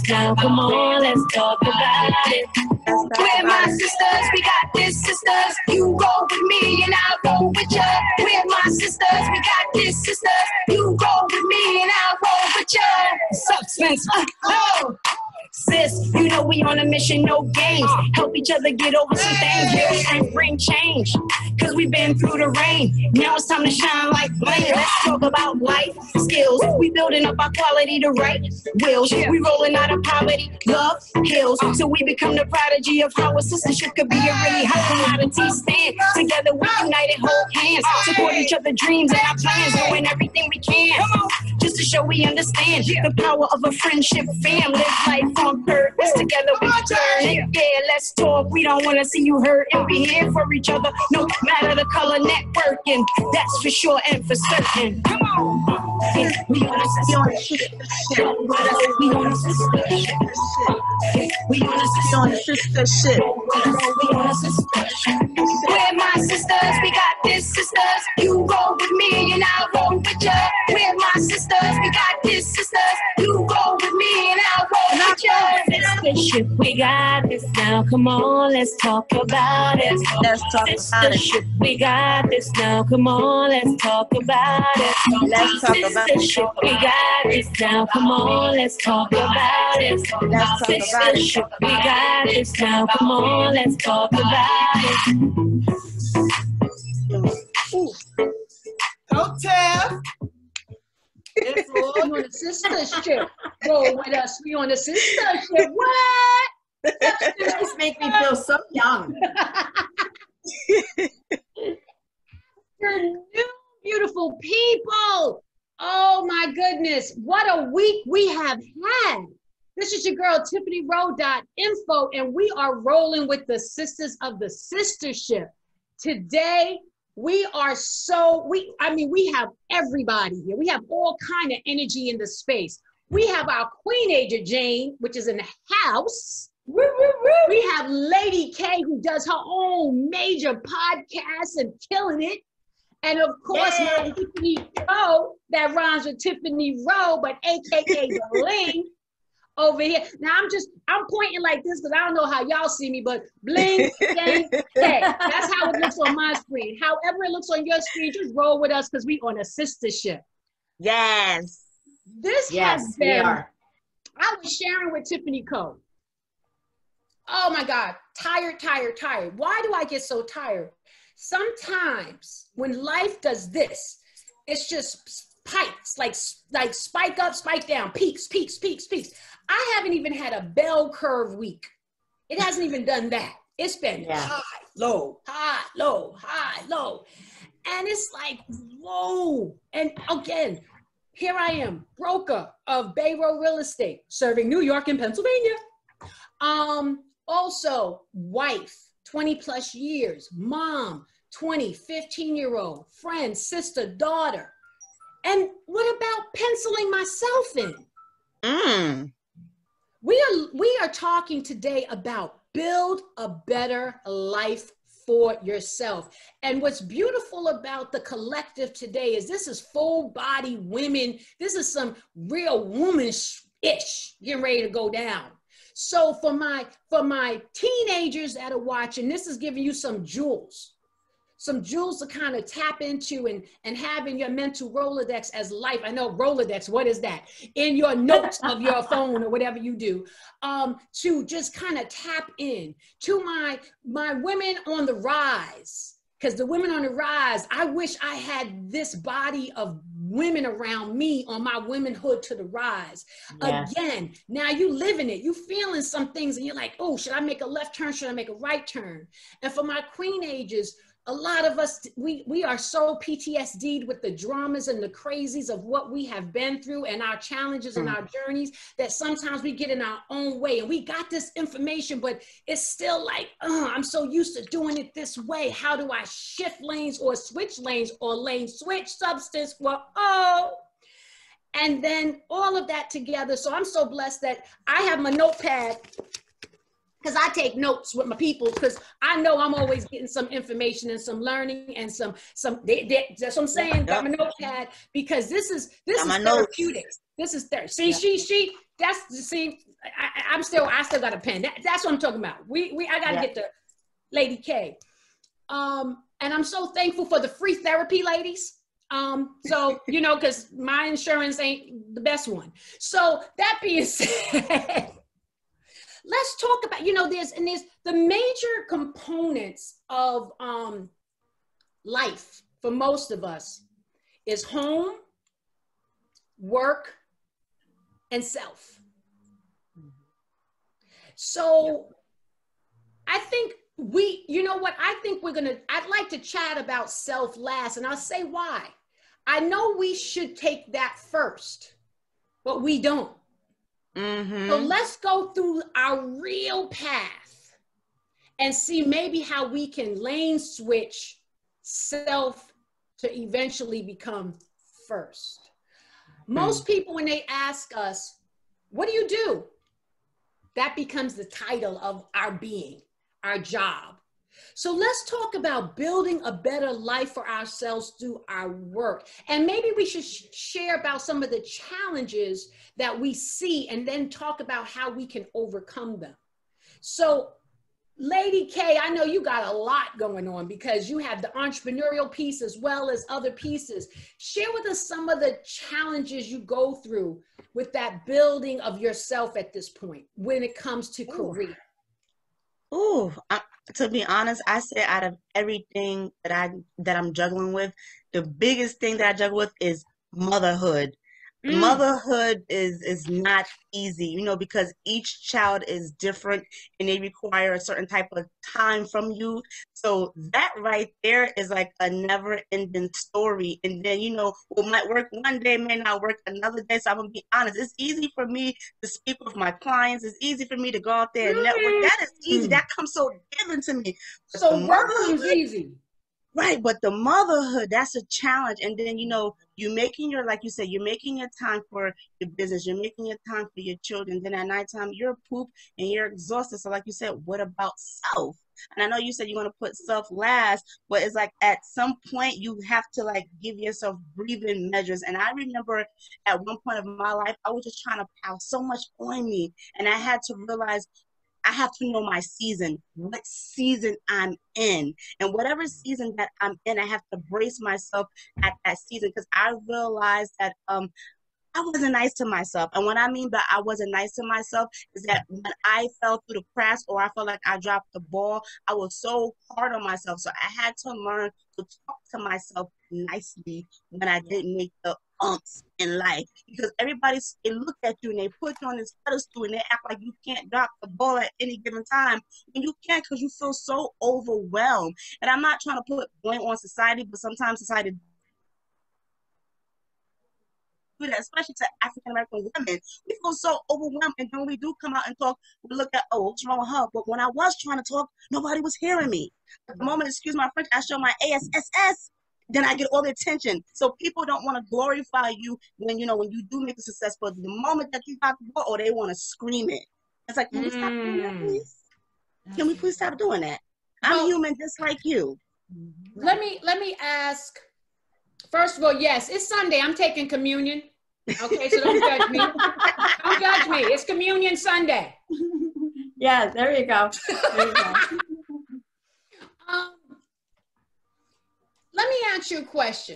now. Come on, let's talk about it. We're my sisters, we got this, sisters. You roll with me and I'll roll with ya. We're my sisters, we got this, sisters. You roll with me and I'll roll with ya. Substance, oh. Sis, you know we on a mission, no games. Help each other get over some things. Real strength bring change. Cause we've been through the rain. Now it's time to shine like flame. Let's talk about life skills. We building up our quality to right wills. We rolling out of poverty, love heals. So we become the prodigy of how a sistership could be a really high commodity. Stand together, we united, hold hands. Support each other dreams and our plans. Doing everything we can. Just to show we understand the power of a friendship fam. Live life on purpose, together we turn it. Yeah, let's talk. We don't want to see you hurt, and we here for each other, no matter the color. Networking, that's for sure and for certain. Come on, yeah, we on a sistership. We on a sistership. We on a sistership. We on a sistership. We're my sisters, we got this, sisters. You roll with me and I'll roll with ya. We're my sisters, we got this, sisters. You roll with me and I'll roll with ya. Sistahship, we got this now. Come on, let's talk about it. Let's talk about it. Sistahship, we got this now. Come on, let's talk about it. Let's talk about it. Sistahship, we got this now. Come on, let's talk about it. Let's talk about it. Sistahship, we got this now. Come on, let's talk about it. Go, Tiff. It's all on the sistership. Roll with us. We on the sistership. What? You just make me feel so young. You're new, beautiful people. Oh my goodness. What a week we have had. This is your girl, TiffanyRowe.info, and we are rolling with the Sisters of the Sistership. Today, we are we have everybody here. We have all kind of energy in the space. We have our Queenager Jane, which is in the house. Woo, woo, woo. We have Lady K, who does her own major podcast and killing it. And of course, my Tiffany Co, that rhymes with Tiffany Rowe, but AKA the Bling over here. Now I'm pointing like this because I don't know how y'all see me, but Bling, K. That's how it looks on my screen. However it looks on your screen, just roll with us because we on a sistership. Yes. This has been, I was sharing with Tiffany Co. Oh my God, tired. Why do I get so tired? Sometimes when life does this, it's just spikes, like spike up, spike down, peaks. I haven't even had a bell curve week. It hasn't even done that. It's been high, low, high, low, high, low. And it's like, whoa. And again, here I am, broker of Bay Road Real Estate, serving New York and Pennsylvania. Also, wife, 20 plus years, mom, 20, 15-year-old, friend, sister, daughter. And what about penciling myself in? We are talking today about build a better life for yourself. And what's beautiful about the collective today is this is full body women. This is some real womanish-ish getting ready to go down. So for my teenagers that are watching, this is giving you some jewels to kind of tap into and have in your mental Rolodex as life. I know Rolodex, what is that? In your notes of your phone or whatever you do, to just kind of tap in to my women on the rise. Because the women on the rise, I wish I had this body of women around me on my womanhood to the rise. Yes. Again, now you living it, you feeling some things and you're like, oh, should I make a left turn? Should I make a right turn? And for my queenagers, a lot of us, we are so PTSD'd with the dramas and the crazies of what we have been through and our challenges and our journeys that sometimes we get in our own way. And we got this information, but it's still like, I'm so used to doing it this way. How do I shift lanes or switch lanes or lane switch substance? Well, and then all of that together. So I'm so blessed that I have my notepad because I take notes with my people, because I know I'm always getting some information and some learning and some that's what I'm saying. Got my notepad, because this is therapeutic. This is therapy. See, I still got a pen. That's what I'm talking about. I gotta get to Lady K. And I'm so thankful for the free therapy, ladies. So, you know, because my insurance ain't the best one. So that being said, let's talk about, you know, there's the major components of life for most of us is home, work, and self. So I think you know what, I'd like to chat about self last, and I'll say why. I know we should take that first, but we don't. So let's go through our real path and see maybe how we can lane switch self to eventually become first. Most people, when they ask us, what do you do? That becomes the title of our being, our job. So let's talk about building a better life for ourselves through our work. And maybe we should share about some of the challenges that we see, and then talk about how we can overcome them. So Lady K, I know you got a lot going on, because you have the entrepreneurial piece as well as other pieces. Share with us some of the challenges you go through with that building of yourself at this point when it comes to career. To be honest, I say out of everything that I'm juggling with, the biggest thing that I juggle with is motherhood. Motherhood is not easy, you know, because each child is different and they require a certain type of time from you. So that right there is like a never ending story. And then, you know, what might work one day may not work another day. So I'm gonna be honest, it's easy for me to speak with my clients. It's easy for me to go out there and network. That is easy. That comes so given to me. But so work comes easy. Right, but the motherhood, that's a challenge. And then, you know, like you said, you're making your time for your business, you're making your time for your children. Then at nighttime, you're pooped and you're exhausted. So like you said, what about self? And I know you said you want to put self last, but it's like at some point you have to like give yourself breathing measures. And I remember at one point of my life, I was just trying to pile so much on me. And I had to realize I have to know my season, what season I'm in. And whatever season that I'm in, I have to brace myself at that season, because I realized that I wasn't nice to myself. And what I mean by I wasn't nice to myself is that when I fell through the cracks or I felt like I dropped the ball, I was so hard on myself. So I had to learn to talk to myself nicely when I didn't make the umps in life, because they look at you and they put you on this pedestal and they act like you can't drop the ball at any given time, and you can't, because you feel so overwhelmed. And I'm not trying to put blame on society, but sometimes society do that, especially to African American women. We feel so overwhelmed, and when we do come out and talk, we look at, oh, what's wrong with her? But when I was trying to talk, nobody was hearing me. At the moment, excuse my French, I show my ASSS, then I get all the attention. So people don't want to glorify you when, you know, when you do make a success, but the moment that you got the ball, or they want to scream it. It's like, can we stop doing that, please? Can we please stop doing that? I'm human just like you. Let me ask, first of all, yes, it's Sunday. I'm taking communion. Okay, so don't judge me. Don't judge me. It's Communion Sunday. Yeah, there you go. There you go. Let me ask you a question.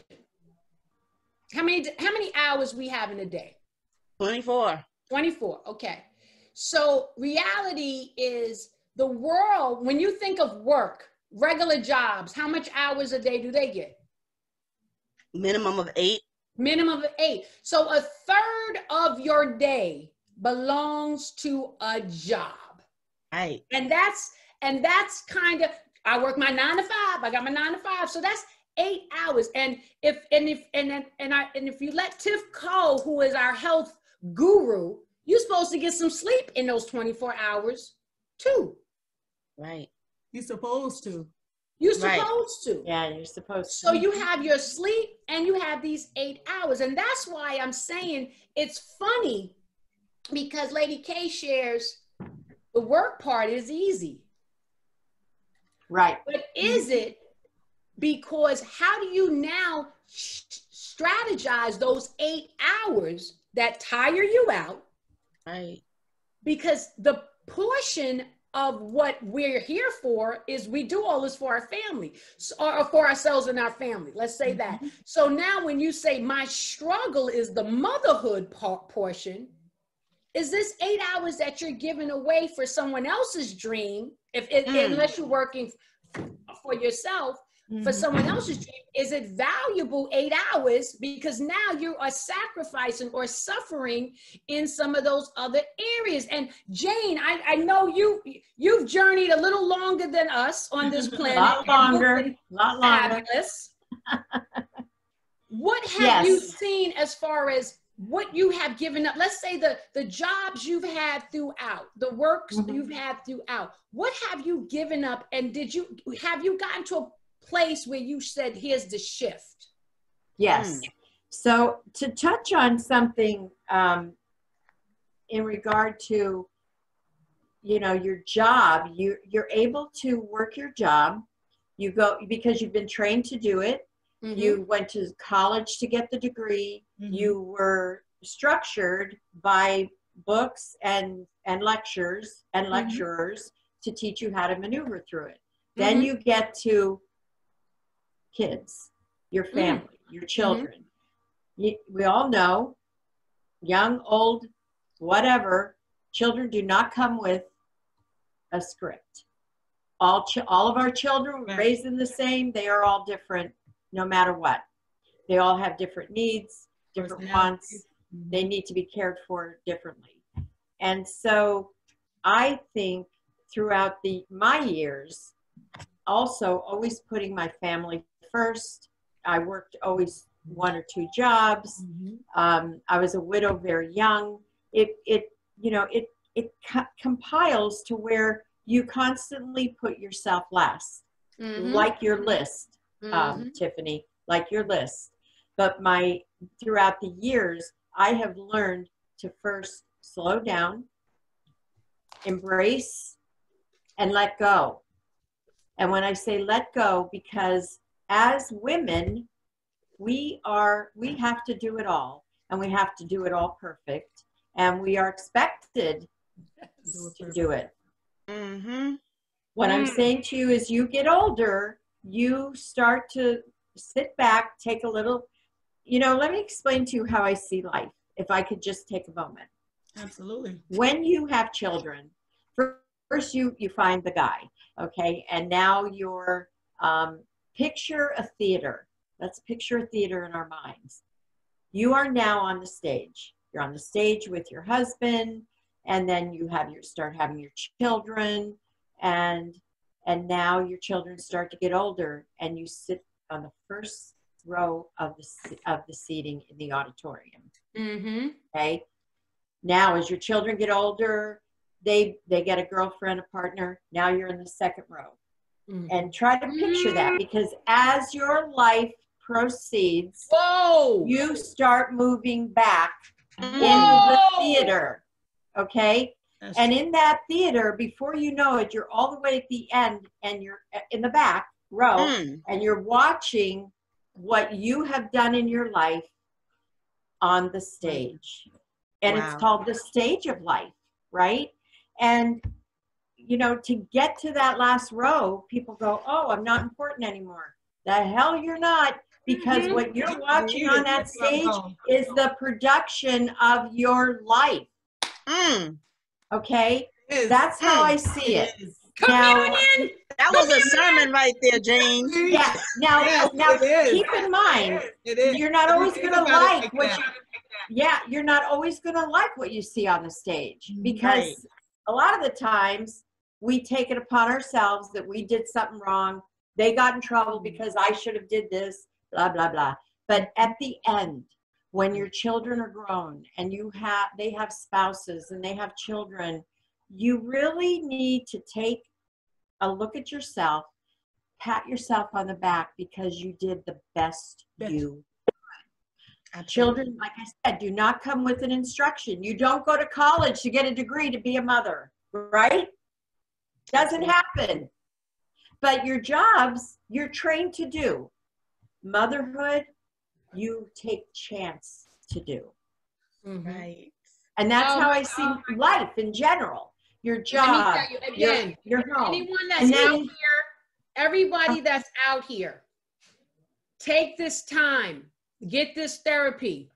How many hours we have in a day? 24. 24, okay. So reality is the world, when you think of work, regular jobs, how much hours a day do they get? Minimum of 8. Minimum of 8. So a third of your day belongs to a job. Right. And that's kind of, I work my 9 to 5. I got my 9 to 5. So that's 8 hours. And if you let Tiff Co, who is our health guru, you're supposed to get some sleep in those 24 hours too. Right. You're supposed to. You're supposed to. Yeah, you're supposed to. So you have your sleep and you have these 8 hours. And that's why I'm saying it's funny, because Lady K shares The work part is easy. Right. But is it because how do you now strategize those 8 hours that tire you out? Right. Because the portion of what we're here for is we do all this for our family, or for ourselves and our family. Let's say that. So now when you say my struggle is the motherhood portion, is this 8 hours that you're giving away for someone else's dream, unless you're working for yourself, for someone else's dream, is it valuable 8 hours because now you are sacrificing or suffering in some of those other areas? And Jane, I know you've journeyed a little longer than us on this planet. Lot longer. Fabulous. What have you seen as far as what you have given up? Let's say the jobs you've had throughout, the works you've had throughout. What have you given up, and have you gotten to a place where you said, here's the shift? Yes. So to touch on something in regard to, your job, you're able to work your job. You go because you've been trained to do it. You went to college to get the degree. You were structured by books and lectures and lecturers to teach you how to maneuver through it. Then you get to kids, your family, your children. We all know, young, old, whatever, children do not come with a script. All of our children were raised in the same. They are all different, no matter what. They all have different needs, different wants. They need to be cared for differently. And so I think throughout my years, also always putting my family first. I worked always 1 or 2 jobs. I was a widow very young. It compiles to where you constantly put yourself last, like your list, Tiffany, like your list. But throughout the years, I have learned to first slow down, embrace, and let go. And when I say let go, because as women, we have to do it all, and we have to do it all perfect, and we are expected to do it. What I'm saying to you is, you get older, you start to sit back, take a little, let me explain to you how I see life, if I could just take a moment. Absolutely. When you have children, first you find the guy, okay? And now you're, picture a theater. Let's picture a theater in our minds. You are now on the stage. You're on the stage with your husband, and then you start having your children, and now your children start to get older, and you sit on the first row of the seating in the auditorium. Okay. Now, as your children get older, they get a girlfriend, a partner. Now you're in the second row. And try to picture that, because as your life proceeds, you start moving back into the theater. Okay. And in that theater, before you know it, you're all the way at the end, and you're in the back row, and you're watching what you have done in your life on the stage. And it's called the stage of life, right? And, to get to that last row, people go, oh, I'm not important anymore. The hell you're not, because what you're watching on that stage is the production of your life. Okay? That's how I see it. Communion! That was a sermon right there, Jane. Yes. Now keep in mind, you're not always going to like you're not always going to like what you see on the stage, because a lot of the times we take it upon ourselves that we did something wrong. They got in trouble because I should have did this, blah, blah, blah. But at the end, when your children are grown and they have spouses and they have children, you really need to take a look at yourself, pat yourself on the back, because you did the best you could. Children, like I said, do not come with an instruction. You don't go to college to get a degree to be a mother. right? Doesn't happen. But your jobs, you're trained to do. Motherhood, you take chance to do. Right. And that's how I see life in general. Your job, Let me tell you again, your home. anyone that's out here, everybody that's out here, take this time, get this therapy.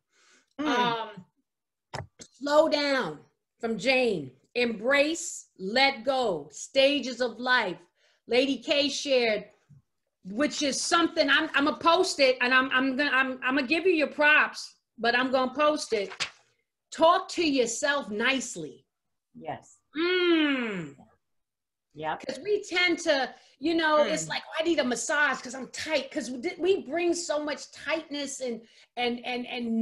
Slow down from Jane. Embrace, let go, stages of life. Lady K shared, which is something I'm gonna post it, and I'm gonna give you your props, but I'm gonna post it. Talk to yourself nicely. Yes. Yeah. Because we tend to, you know, it's like, oh, I need a massage because I'm tight. Because we bring so much tightness and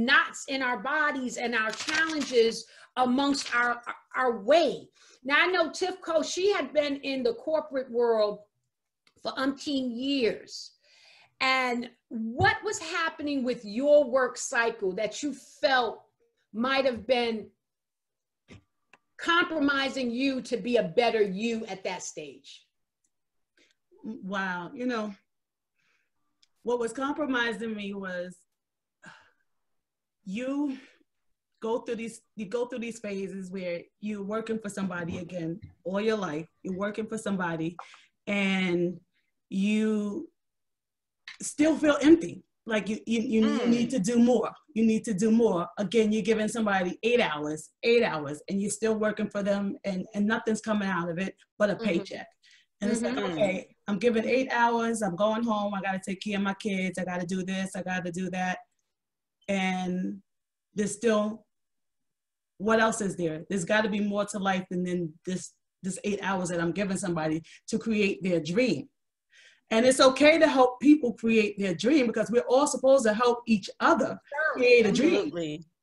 knots in our bodies and our challenges amongst our way. Now I know Tiff Co, she had been in the corporate world for umpteen years. And what was happening with your work cycle that you felt might have been compromising you to be a better you at that stage? Wow, you know, what was compromising me was you go through these phases where you're working for somebody again all your life. You're working for somebody and you still feel empty. Like you need to do more. You need to do more. Again, you're giving somebody 8 hours, and you're still working for them and nothing's coming out of it but a paycheck. And it's like, okay, I'm giving 8 hours, I'm going home, I gotta take care of my kids, I gotta do this, I gotta do that. And there's still, what else is there? There's gotta be more to life than this 8 hours that I'm giving somebody to create their dream. And it's okay to help people create their dream because we're all supposed to help each other create a dream.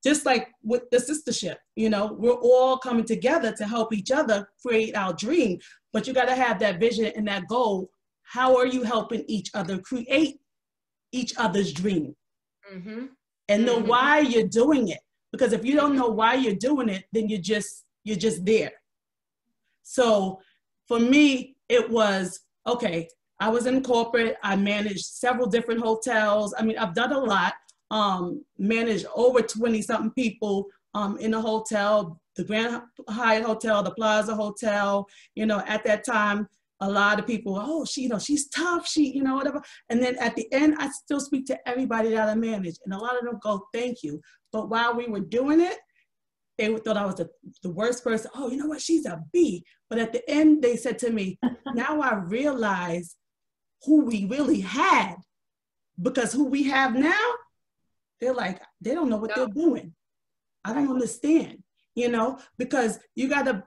Just like with the Sistahship, you know, we're all coming together to help each other create our dream. But you got to have that vision and that goal. How are you helping each other create each other's dream? And know why you're doing it. Because if you don't know why you're doing it, then you're just there. So for me, it was, okay, I was in corporate. I managed several different hotels. I mean, I've done a lot, managed over 20 something people in a hotel, the Grand Hyatt Hotel, the Plaza Hotel. You know, at that time, a lot of people, oh, she's tough, whatever. And then at the end, I still speak to everybody that I managed. And a lot of them go, thank you. But while we were doing it, they thought I was the worst person. Oh, you know what? She's a B. But at the end, they said to me, now I realize who we really had, because who we have now, they're like, they don't know what they're doing. I don't understand, you know, because you got to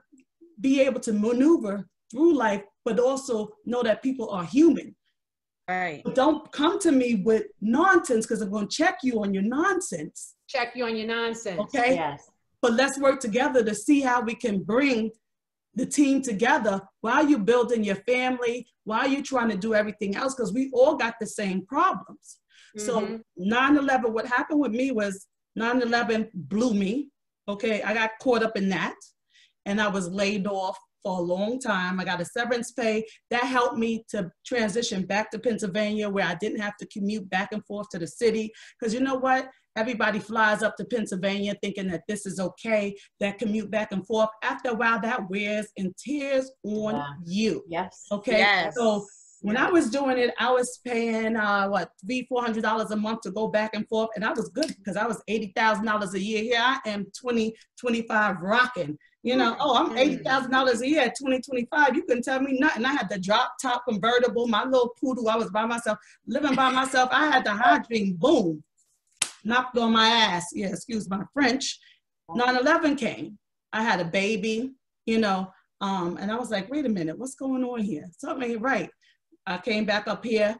be able to maneuver through life, but also know that people are human. Right. But don't come to me with nonsense because I'm going to check you on your nonsense. Check you on your nonsense. Okay. Yes. But let's work together to see how we can bring the team together while you're building your family, while you're trying to do everything else, because we all got the same problems. So 9/11, what happened with me was 9/11 blew me. Okay, I got caught up in that and I was laid off for a long time. I got a severance pay. That helped me to transition back to Pennsylvania where I didn't have to commute back and forth to the city. Because you know what? Everybody flies up to Pennsylvania thinking that this is okay, that commute back and forth. After a while, that wears and tears on you. Yes. Okay. Yes. So when I was doing it, I was paying $300-400 a month to go back and forth. And I was good because I was $80,000 a year. Here I am 2025 rocking. You know, oh, I'm $80,000 a year at 2025. You couldn't tell me nothing. I had the drop top convertible, my little poodle. I was by myself, living by myself. I had the high dream, boom, knocked on my ass. Yeah, excuse my French. 9/11 came. I had a baby, you know, and I was like, wait a minute, what's going on here? Something ain't right. I came back up here.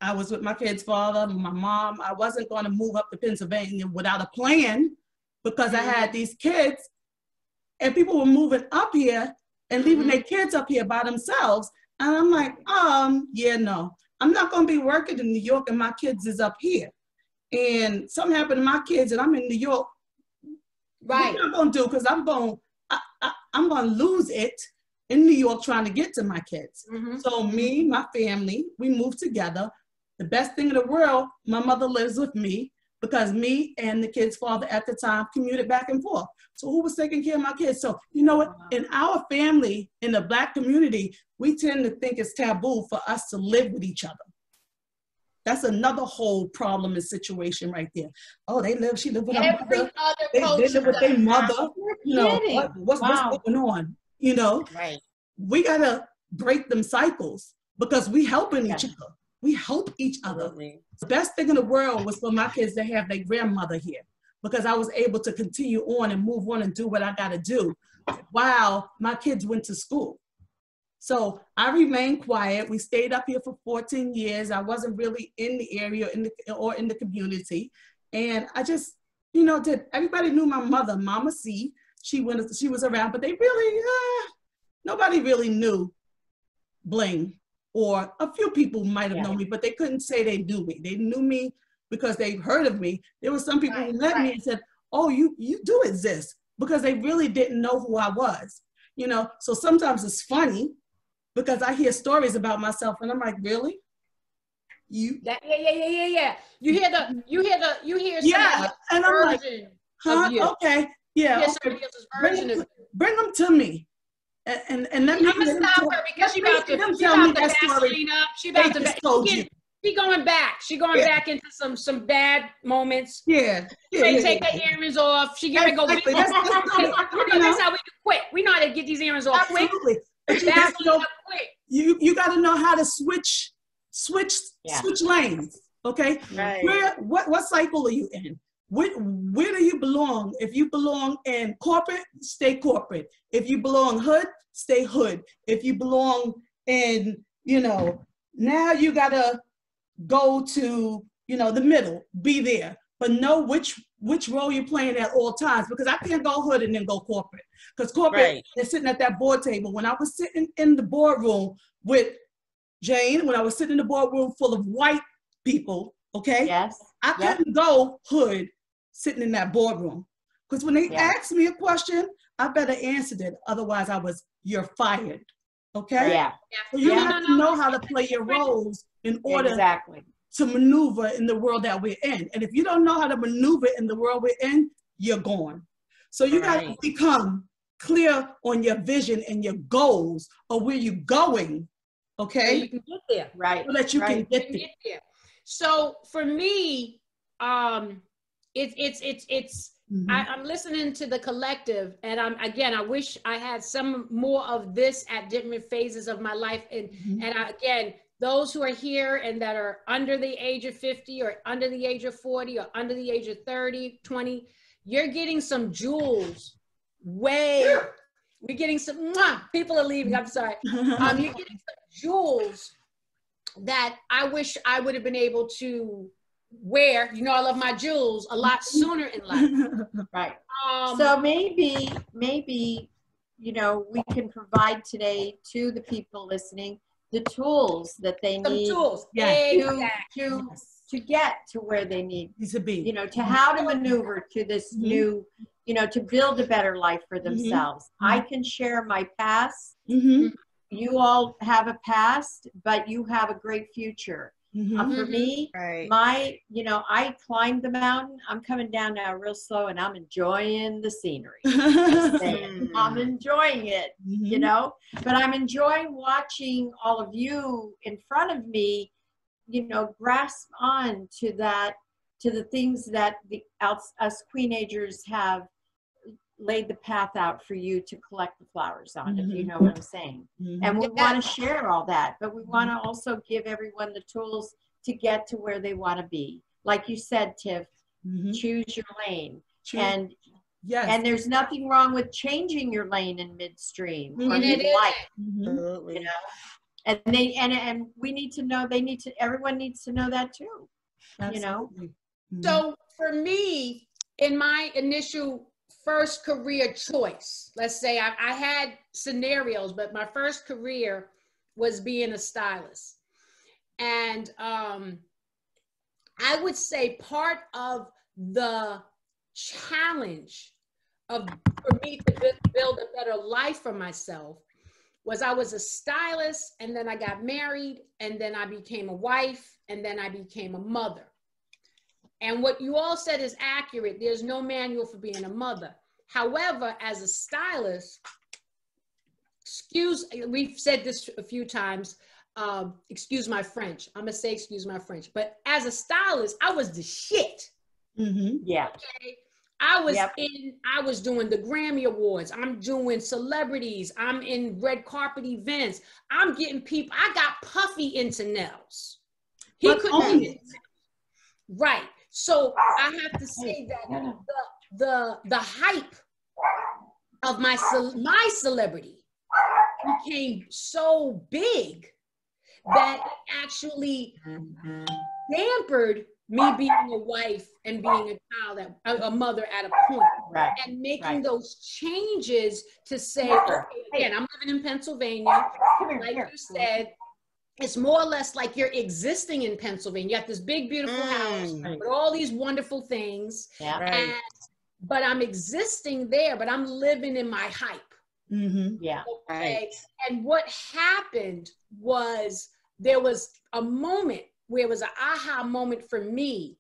I was with my kid's father, my mom. I wasn't going to move up to Pennsylvania without a plan because I had these kids. And people were moving up here and leaving their kids up here by themselves. And I'm like, yeah, no. I'm not going to be working in New York and my kids is up here. And something happened to my kids and I'm in New York. Right. What am I going to do? Because I'm going, I'm going to lose it in New York trying to get to my kids. Mm-hmm. So me, my family, we moved together. The best thing in the world, my mother lives with me because me and the kid's father at the time commuted back and forth. So who was taking care of my kids? So you know what? In our family, in the Black community, we tend to think it's taboo for us to live with each other. That's another whole problem and situation right there. Oh, she lived with her mother. They live with their mother. You know, what's going on? You know, Right. We gotta break them cycles because we helping each other. We help each other. Absolutely. The best thing in the world was for my kids to have their grandmother here because I was able to continue on and move on and do what I gotta do while my kids went to school. So I remained quiet. We stayed up here for 14 years. I wasn't really in the area or in the community. And I just, you know, everybody knew my mother, Mama C. She was around, but they really, nobody really knew Bling, or a few people might have known me, but they couldn't say they knew me. They knew me because they heard of me. There were some people who met me and said, oh, you do exist, because they really didn't know who I was. You know, so sometimes it's funny because I hear stories about myself and I'm like, really? You? Yeah. You hear yeah, and I'm like, huh? Okay, yeah. Bring them to me. And let me. I'm gonna stop her because she's about to Vaseline up. She about to. She going back. She going back into some bad moments. Yeah. Take her earrings off. She gonna go. That's how we can quit. We know how to get these earrings off quick. Vaseline up quick. You got to know how to switch lanes. Okay. Right. What cycle are you in? Where do you belong? If you belong in corporate, stay corporate. If you belong hood, stay hood. If you belong in, you know, now you gotta go to, you know, the middle, be there, but know which role you're playing at all times, because I can't go hood and then go corporate. Because corporate is sitting at that board table. When I was sitting in the boardroom with Jane, when I was sitting in the boardroom full of white people, okay? Yes. I couldn't go hood sitting in that boardroom. Because when they asked me a question, I better answer it. Otherwise, you're fired. Okay? Yeah. So you have to know how to play your roles in order to maneuver in the world that we're in. And if you don't know how to maneuver in the world we're in, you're gone. So you got to become clear on your vision and your goals, or where you're going. Okay? So you can get there. Right. So that you can get there. So for me, I'm listening to the collective, and I wish I had some more of this at different phases of my life. And those who are here and that are under the age of 50 or under the age of 40 or under the age of 30, 20, you're getting some jewels. We're getting some, people are leaving, I'm sorry. You're getting some jewels that I wish I would have been able to wear. You know, I love my jewels a lot sooner in life. Right. So maybe, you know, we can provide today to the people listening the tools that they need to get to where they need to be, you know, to how to maneuver to this new, you know, to build a better life for themselves. I can share my past. You all have a past, but you have a great future. For me, you know, I climbed the mountain. I'm coming down now real slow, and I'm enjoying the scenery. I'm enjoying it, you know, but I'm enjoying watching all of you in front of me, you know, grasp on to that, to the things that us queenagers have laid the path out for you to collect the flowers on, if you know what I'm saying. And we want to share all that, but we want to also give everyone the tools to get to where they want to be. Like you said, Tiff, choose your lane. And there's nothing wrong with changing your lane in midstream or mid-life. You know? And we need to know, everyone needs to know that too. Absolutely. You know? So for me, in my initial first career choice, let's say I had scenarios, but my first career was being a stylist. And I would say part of the challenge for me to build a better life for myself was I was a stylist, and then I got married, and then I became a wife, and then I became a mother. And what you all said is accurate. There's no manual for being a mother. However, as a stylist, we've said this a few times, excuse my French. I'm gonna say excuse my French, but as a stylist, I was the shit. Mm-hmm. Yeah. Okay? I was doing the Grammy Awards. I'm doing celebrities. I'm in red carpet events. I'm getting people. I got Puffy into nails. He couldn't get it. Right. So I have to say that the hype of my celebrity became so big that it actually dampered me being a wife and being a mother at a point, right, and making those changes to say, okay, again, I'm living in Pennsylvania. Like you said, it's more or less like you're existing in Pennsylvania. You have this big, beautiful house with all these wonderful things, but I'm existing there, but I'm living in my hype. Mm-hmm. Yeah. Okay. And what happened was there was a moment where it was an aha moment for me,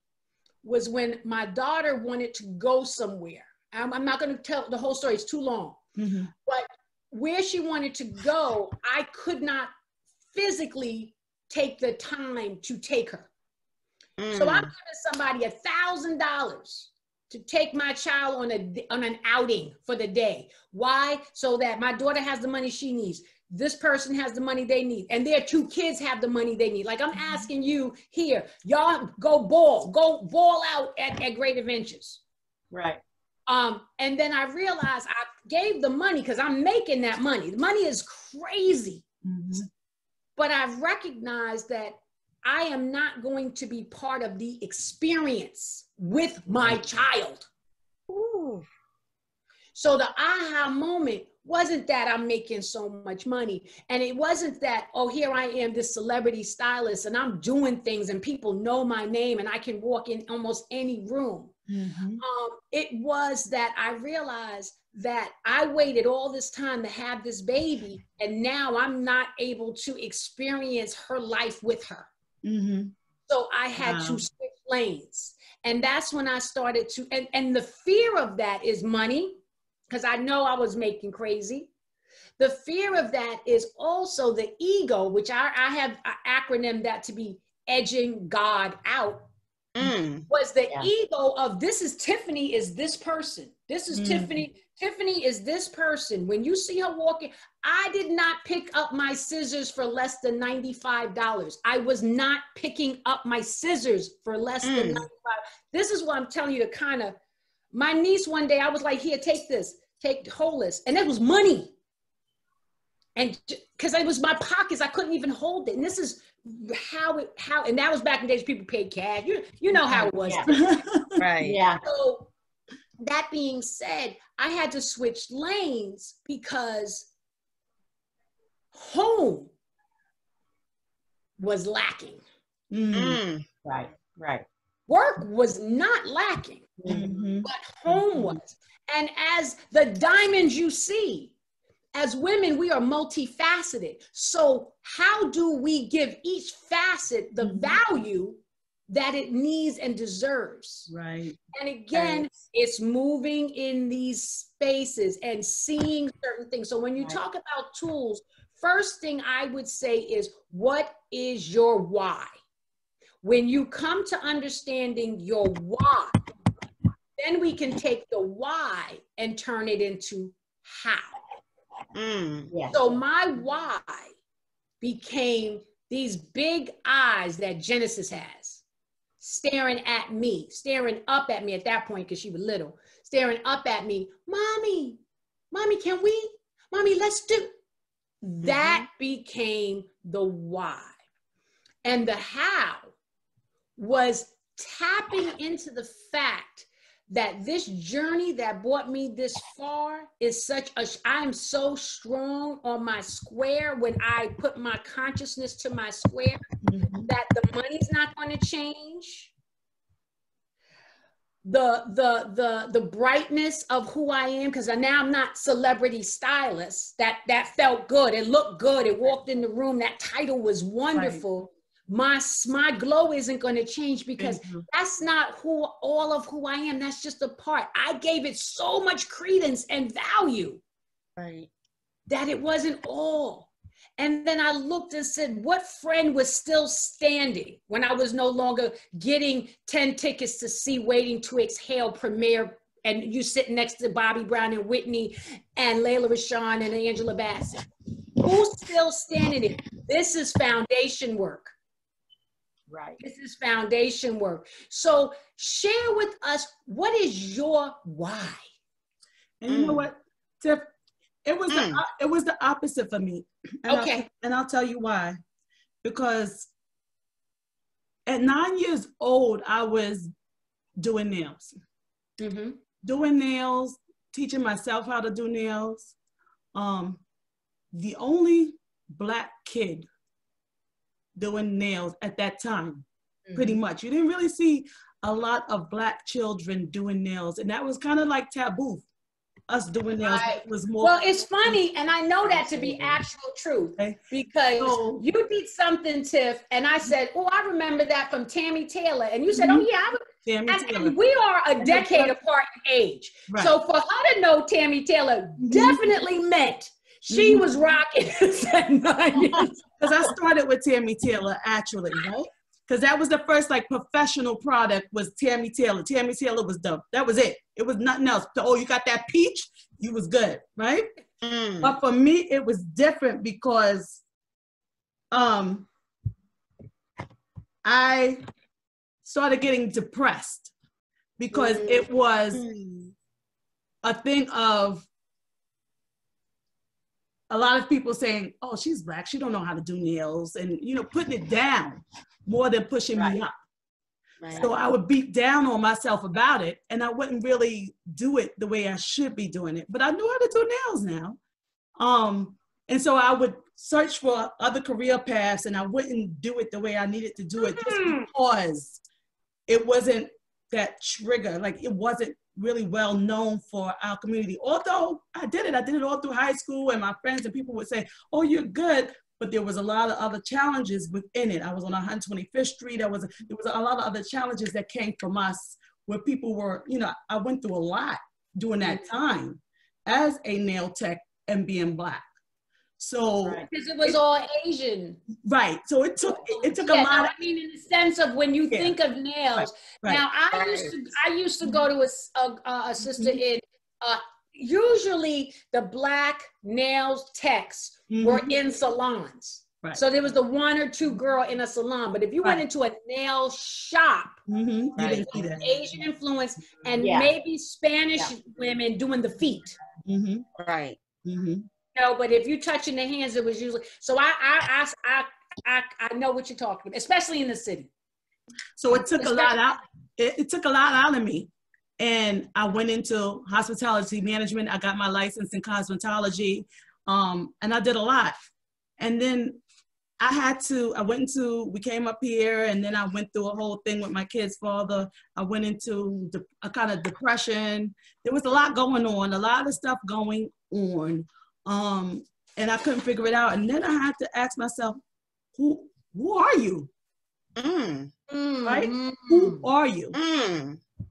was when my daughter wanted to go somewhere. I'm not going to tell the whole story, it's too long. Mm-hmm. But where she wanted to go, I could not physically take the time to take her. So I'm giving somebody $1,000 to take my child on an outing for the day. Why? So that my daughter has the money she needs. This person has the money they need, and their two kids have the money they need. Like I'm asking you here, y'all go ball out at Great Adventures. Right. And then I realized I gave the money because I'm making that money. The money is crazy. Mm-hmm. But I recognized that I am not going to be part of the experience with my child. Ooh. So the aha moment wasn't that I'm making so much money. And it wasn't that, oh, here I am, this celebrity stylist, and I'm doing things and people know my name and I can walk in almost any room. Mm-hmm. It was that I realized that I waited all this time to have this baby, and now I'm not able to experience her life with her. Mm-hmm. So I had to switch lanes. And that's when I started to, and the fear of that is money, because I know I was making crazy. The fear of that is also the ego, which I have acronym that to be edging God out, was the ego of this is Tiffany is this person. This is Tiffany. Tiffany is this person. When you see her walking, I did not pick up my scissors for less than $95. I was not picking up my scissors for less than $95. This is what I'm telling you to kind of, my niece one day, I was like, here, take this. Hold this. And that was money. And because it was my pockets, I couldn't even hold it. And this is how, and that was back in the days people paid cash. You know how it was. Yeah. Right. Yeah. So that being said, I had to switch lanes because home was lacking. Right. Right. Work was not lacking, but home was. And as the diamonds you see, as women, we are multifaceted. So how do we give each facet the value that it needs and deserves? Right. And again, it's moving in these spaces and seeing certain things. So when you talk about tools, first thing I would say is, what is your why? When you come to understanding your why, then we can take the why and turn it into how. So my why became these big eyes that Genesis has, staring at me, staring up at me at that point because she was little, staring up at me, mommy, can we? Mommy, let's do. That became the why. And the how was tapping into the fact that this journey that brought me this far is I'm so strong on my square when I put my consciousness to my square that the money's not going to change. the brightness of who I am, because now I'm not celebrity stylist. That felt good. It looked good. It walked in the room. That title was wonderful. Right. My glow isn't going to change, because that's not all of who I am. That's just a part. I gave it so much credence and value, right, that it wasn't all. And then I looked and said, what friend was still standing when I was no longer getting 10 tickets to see Waiting to Exhale premiere, and you sitting next to Bobby Brown and Whitney and Layla Rashawn and Angela Bassett? Who's still standing there? This is foundation work. Right. This is foundation work. So share with us, what is your why? And you know what, Tiff? It was the opposite for me. And I'll tell you why. Because at 9 years old, I was doing nails. Doing nails, teaching myself how to do nails. The only Black kid doing nails at that time, pretty much. You didn't really see a lot of Black children doing nails. And that was kind of like taboo. Us doing nails was more. Well, it's funny, and I know that to be actual truth, because you did something, Tiff, and I said, oh, I remember that from Tammy Taylor, and you said, oh yeah, and we are a decade apart in age. Right. So for her to know Tammy Taylor definitely meant she was rocking at 9 years. Because I started with Tammy Taylor, actually, right? Because that was the first like professional product, was Tammy Taylor. Tammy Taylor was dope. That was it. It was nothing else. Oh, you got that peach? You was good, right? But for me, it was different, because I started getting depressed, because it was a thing of a lot of people saying, oh, she's Black, she don't know how to do nails, and putting it down more than pushing me up. Right. So I would beat down on myself about it, and I wouldn't really do it the way I should be doing it. But I knew how to do nails now. And so I would search for other career paths, and I wouldn't do it the way I needed to do it, just because it wasn't that trigger. Like, it wasn't really well known for our community. Although I did it all through high school, and my friends and people would say, oh, you're good. But there was a lot of other challenges within it. I was on 125th Street. There was a lot of other challenges that came from us, where people were, I went through a lot during that time as a nail tech and being Black. So because it was all Asian. Right. So it took a lot. I mean, in the sense of when you think of nails. Right. Now I used to go to a sister in usually the Black nails techs were in salons. Right. So there was the one or two girl in a salon, but if you went into a nail shop, you didn't see that. Asian influence, and maybe Spanish women doing the feet. Right. No, but if you touching the hands, it was usually. So I know what you're talking about, especially in the city. So it took a lot out. It took a lot out of me. And I went into hospitality management. I got my license in cosmetology, and I did a lot. And then we came up here, and then I went through a whole thing with my kid's father. I went into a kind of depression. There was a lot going on, a lot of stuff going on. And I couldn't figure it out. And then I had to ask myself, who are you? Right? Who are you?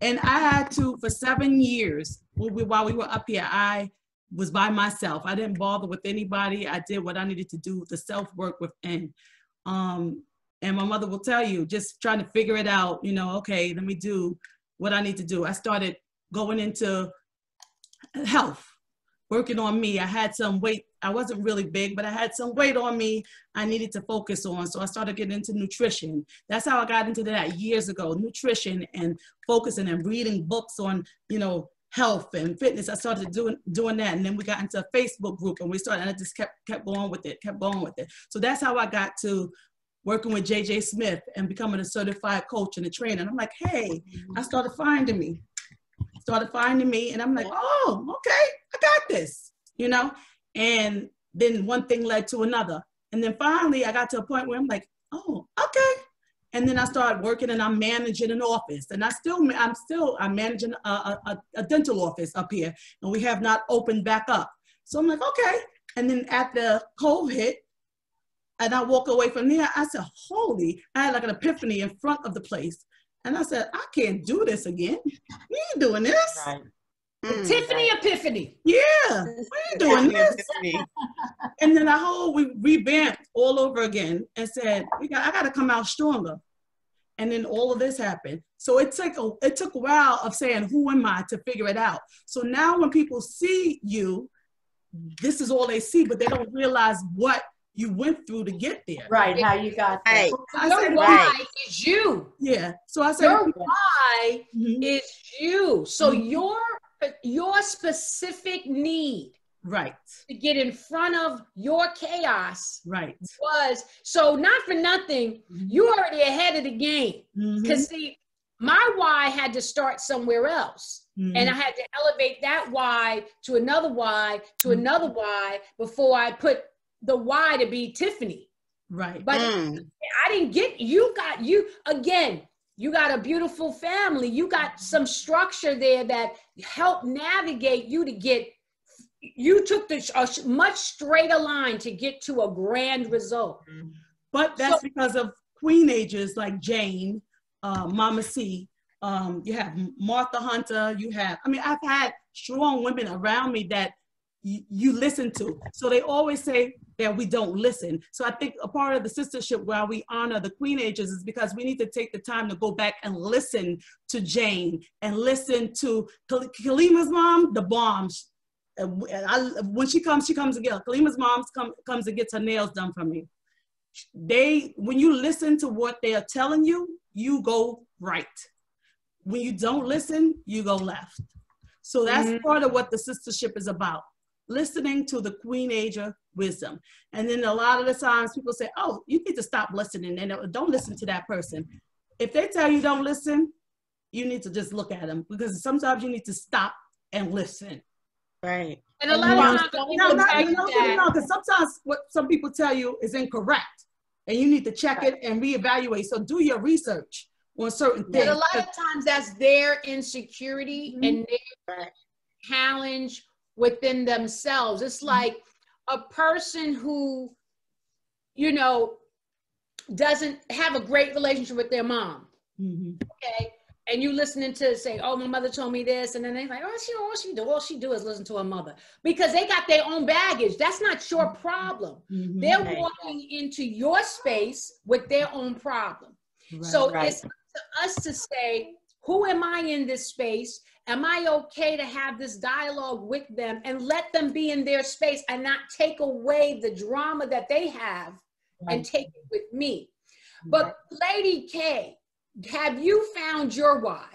And I had to, for 7 years, while we were up here, I was by myself. I didn't bother with anybody. I did what I needed to do, the self-work within. And my mother will tell you, just trying to figure it out, okay, let me do what I need to do. I started going into health, working on me. I had some weight. I wasn't really big, but I had some weight on me I needed to focus on. So I started getting into nutrition. That's how I got into that years ago, nutrition and focusing and reading books on, health and fitness. I started doing that. And then we got into a Facebook group, and I just kept going with it. So that's how I got to working with JJ Smith and becoming a certified coach and a trainer. And I'm like, hey, I started finding me, and I'm like, oh, okay, I got this, and then one thing led to another. And then finally I got to a point where I'm like, oh, okay, And then I started working, and I'm managing an office, and I'm managing a dental office up here, and we have not opened back up. So I'm like, okay. And then after COVID hit, and I walked away from there, I said, I had like an epiphany in front of the place. And I said, I can't do this again. We ain't doing this. Right. Tiffany epiphany. Yeah, we ain't doing this. And then we revamped all over again and said, I got to come out stronger. And then all of this happened. So it took a while of saying, who am I, to figure it out. So now when people see you, this is all they see, but they don't realize what you went through to get there. Right, how you got there. Your why is you. Yeah. So I said, your why is you. So your specific need, right, to get in front of your chaos, right, was, so not for nothing, you already ahead of the game. Because see, my why had to start somewhere else. And I had to elevate that why to another why to another why before I put the why to be Tiffany. Right. But I didn't get, you got a beautiful family. You got some structure there that helped navigate you to get, you took a much straighter line to get to a grand result. But that's because of queenagers like Jane, Mama C, you have Martha Hunter, I've had strong women around me that you listen to. So they always say that we don't listen. So I think a part of the sistership where we honor the queenagers is because we need to take the time to go back and listen to Jane and listen to Khalima's mom, the bombs. When she comes again. Khalima's mom comes and gets her nails done for me. When you listen to what they are telling you, you go right. When you don't listen, you go left. So that's part of what the sistership is about. Listening to the queenager wisdom. And then a lot of the times people say, oh, you need to stop listening and don't listen to that person. If they tell you don't listen, you need to just look at them, because sometimes you need to stop and listen. Right. And a lot of times because sometimes what some people tell you is incorrect and you need to check it and reevaluate. So do your research on certain things. And a lot of times that's their insecurity and their challenge within themselves. It's like a person who, doesn't have a great relationship with their mom. Okay. And you listening to say, oh, my mother told me this. And then they're like, all she do is listen to her mother, because they got their own baggage. That's not your problem. They're walking into your space with their own problem. So it's up to us to say, who am I in this space? Am I okay to have this dialogue with them and let them be in their space and not take away the drama that they have and take it with me? But Lady K, have you found your why?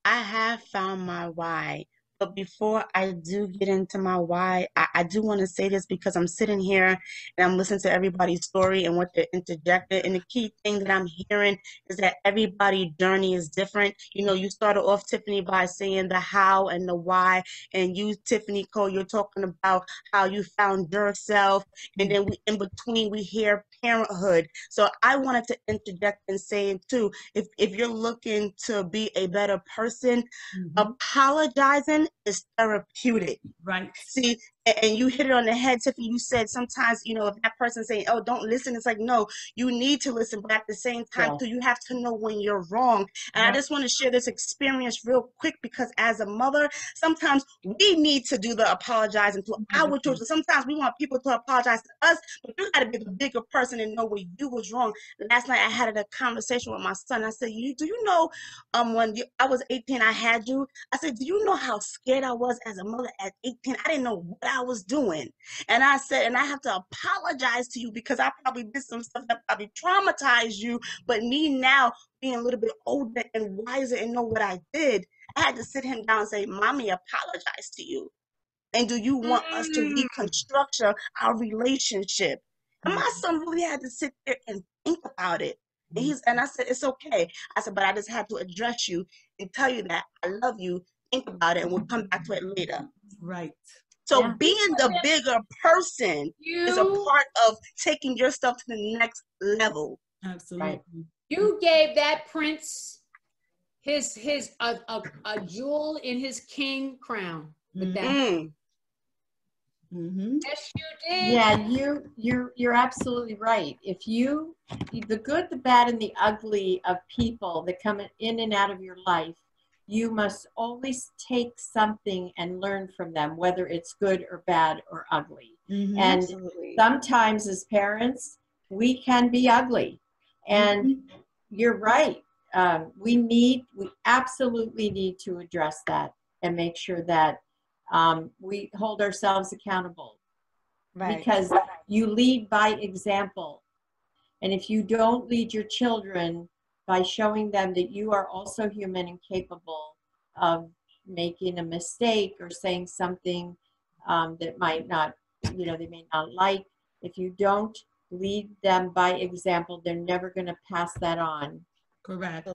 I have found my why. But before I do get into my why, I do want to say this, because I'm sitting here and I'm listening to everybody's story and what they're interjected. And the key thing that I'm hearing is that everybody's journey is different. You started off, Tiffany, by saying the how and the why. And you, Tiffany Co, you're talking about how you found yourself. And then in between, we hear parenthood. So I wanted to interject and say, too, if you're looking to be a better person, apologizing is therapeutic. Right. See, and you hit it on the head, Tiffany. You said sometimes, if that person's saying, oh, don't listen, it's like, no, you need to listen. But at the same time, too, you have to know when you're wrong. And I just want to share this experience real quick, because as a mother, sometimes we need to do the apologizing to our children. Sometimes we want people to apologize to us, but you got to be the bigger person and know where you was wrong. Last night, I had a conversation with my son. I said, do you know, when I was 18, I had you. I said, do you know how scared I was as a mother at 18? I didn't know what I was doing. And I said, and I have to apologize to you, because I probably did some stuff that probably traumatized you. But me now being a little bit older and wiser and know what I did, I had to sit him down and say, Mommy, apologize to you. And do you want us to reconstruct our relationship? And my son really had to sit there and think about it. And I said, it's okay. I said, but I just had to address you and tell you that I love you. Think about it, and we'll come back to it later. Right. So being the bigger person is a part of taking your stuff to the next level. Absolutely. You gave that prince a jewel in his king crown with that. Yes, you did. Yeah, you're absolutely right. If you, the good, the bad, and the ugly of people that come in and out of your life, you must always take something and learn from them, whether it's good or bad or ugly. And Absolutely. sometimes as parents, we can be ugly. And you're right. We absolutely need to address that and make sure that we hold ourselves accountable. Right. Because you lead by example. And if you don't lead your children by showing them that you are also human and capable of making a mistake or saying something that might not, they may not like, if you don't lead them by example, they're never going to pass that on. Correct.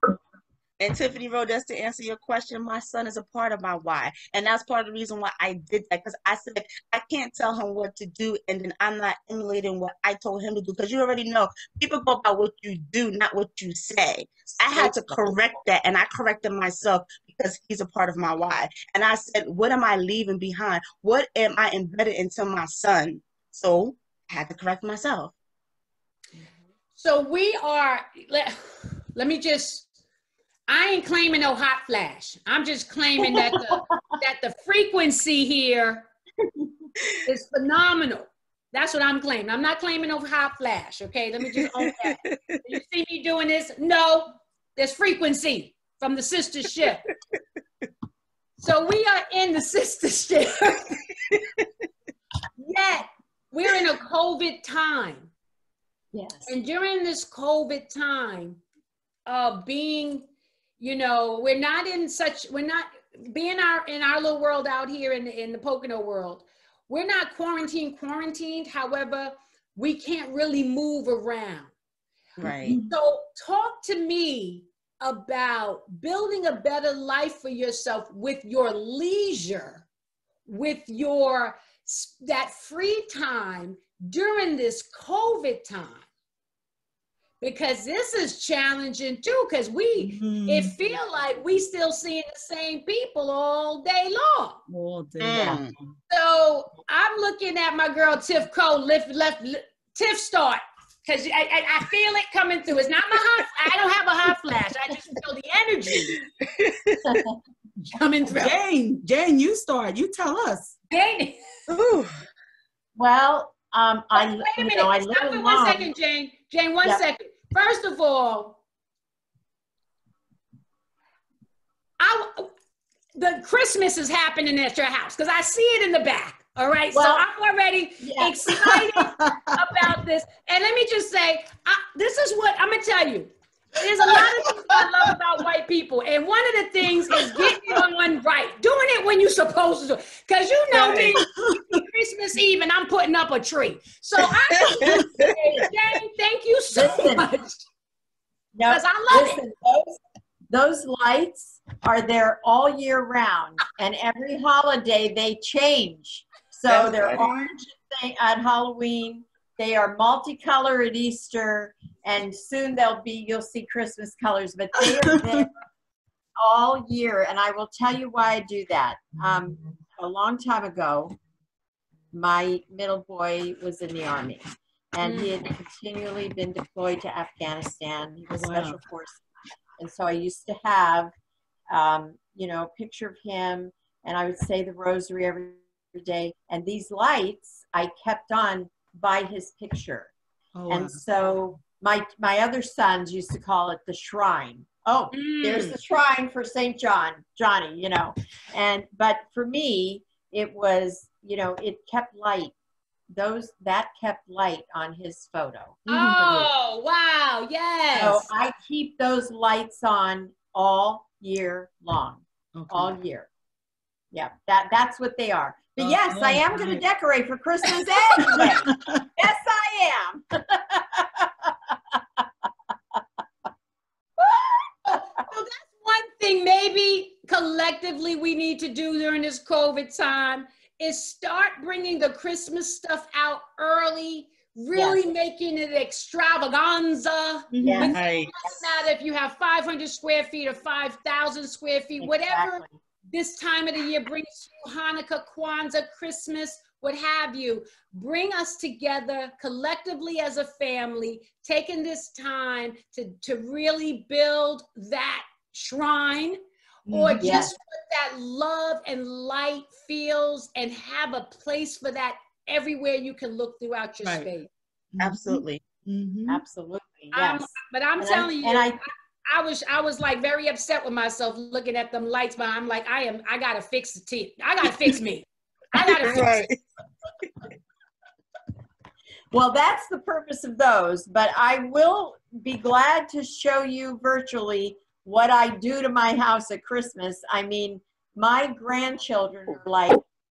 And Tiffany wrote, that's to answer your question. My son is a part of my why. And that's part of the reason why I did that. Because I said, I can't tell him what to do. And then I'm not emulating what I told him to do. Because you already know, people go by what you do, not what you say. I had to correct that. And I corrected myself because he's a part of my why. And I said, what am I leaving behind? What am I embedded into my son? So I had to correct myself. So we are, let me just, I ain't claiming no hot flash. I'm just claiming that the frequency here is phenomenal. That's what I'm claiming. I'm not claiming no hot flash, okay? Let me just own that. You see me doing this? No, there's frequency from the Sistahship. So we are in the Sistahship. Yet, we're in a COVID time. Yes. And during this COVID time of being, we're not being in our little world out here in the Pocono world. We're not quarantined. However, we can't really move around. Right. So talk to me about building a better life for yourself with your leisure, with that free time during this COVID time. Because this is challenging too, because it feel like we still seeing the same people all day long. All day long. So I'm looking at my girl Tiff Co, Tiff start, because I feel it coming through. It's not I don't have a hot flash. I just feel the energy coming through. Jane, you start. You tell us. Jane. Well, wait a minute. Stop for 1 second, Jane. Jane, one second. First of all, the Christmas is happening at your house because I see it in the back. All right. Well, so I'm already excited about this. And let me just say, this is what I'm going to tell you. There's a lot of things I love about white people. And one of the things is getting on right. Doing it when you're supposed to. Because you know me, Christmas Eve and I'm putting up a tree. So I just say, Jane, thank you so much. Because I love it. Those lights are there all year round. And every holiday they change. So they're orange at Halloween. They are multicolored at Easter, and soon you'll see Christmas colors, but they are there all year. And I will tell you why I do that. A long time ago, my middle boy was in the Army, and he had continually been deployed to Afghanistan. He was Special Forces. And so I used to have, a picture of him, and I would say the rosary every day. And these lights I kept on by his picture. And so my other sons used to call it the shrine. There's the shrine for St. Johnny, but for me it was, it kept light. That kept light on his photo. Oh, wow. Yes. So I keep those lights on all year long. All year. Yeah, that's what they are. But yes, I am going to decorate for Christmas anyway. Yes, I am. So that's one thing maybe collectively we need to do during this COVID time is start bringing the Christmas stuff out early really making it extravaganza. Yes. It doesn't matter if you have 500 square feet or 5,000 square feet, whatever this time of the year brings you, Hanukkah, Kwanzaa, Christmas, what have you. Bring us together collectively as a family, taking this time to really build that shrine, or just put that love and light feels and have a place for that everywhere you can look throughout your space. Absolutely. Absolutely. Yes. But I'm telling you, I was like very upset with myself looking at them lights, but I'm like, I gotta fix the teeth. I gotta fix me. I gotta fix it. Well, that's the purpose of those, but I will be glad to show you virtually what I do to my house at Christmas. I mean, my grandchildren are like,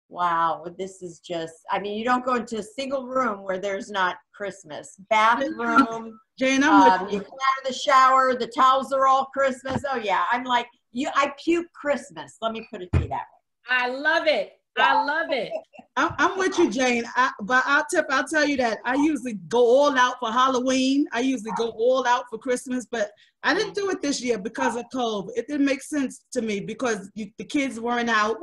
wow, this is just, I mean, you don't go into a single room where there's not Christmas. Bathroom, Jane, you come out of the shower, the towels are all Christmas. Oh yeah, I'm like, I puke Christmas. Let me put it to you that way. I love it. I love it. I'm with you, Jane. But I'll tell you that I usually go all out for Halloween. I usually go all out for Christmas, but I didn't do it this year because of COVID. It didn't make sense to me because the kids weren't out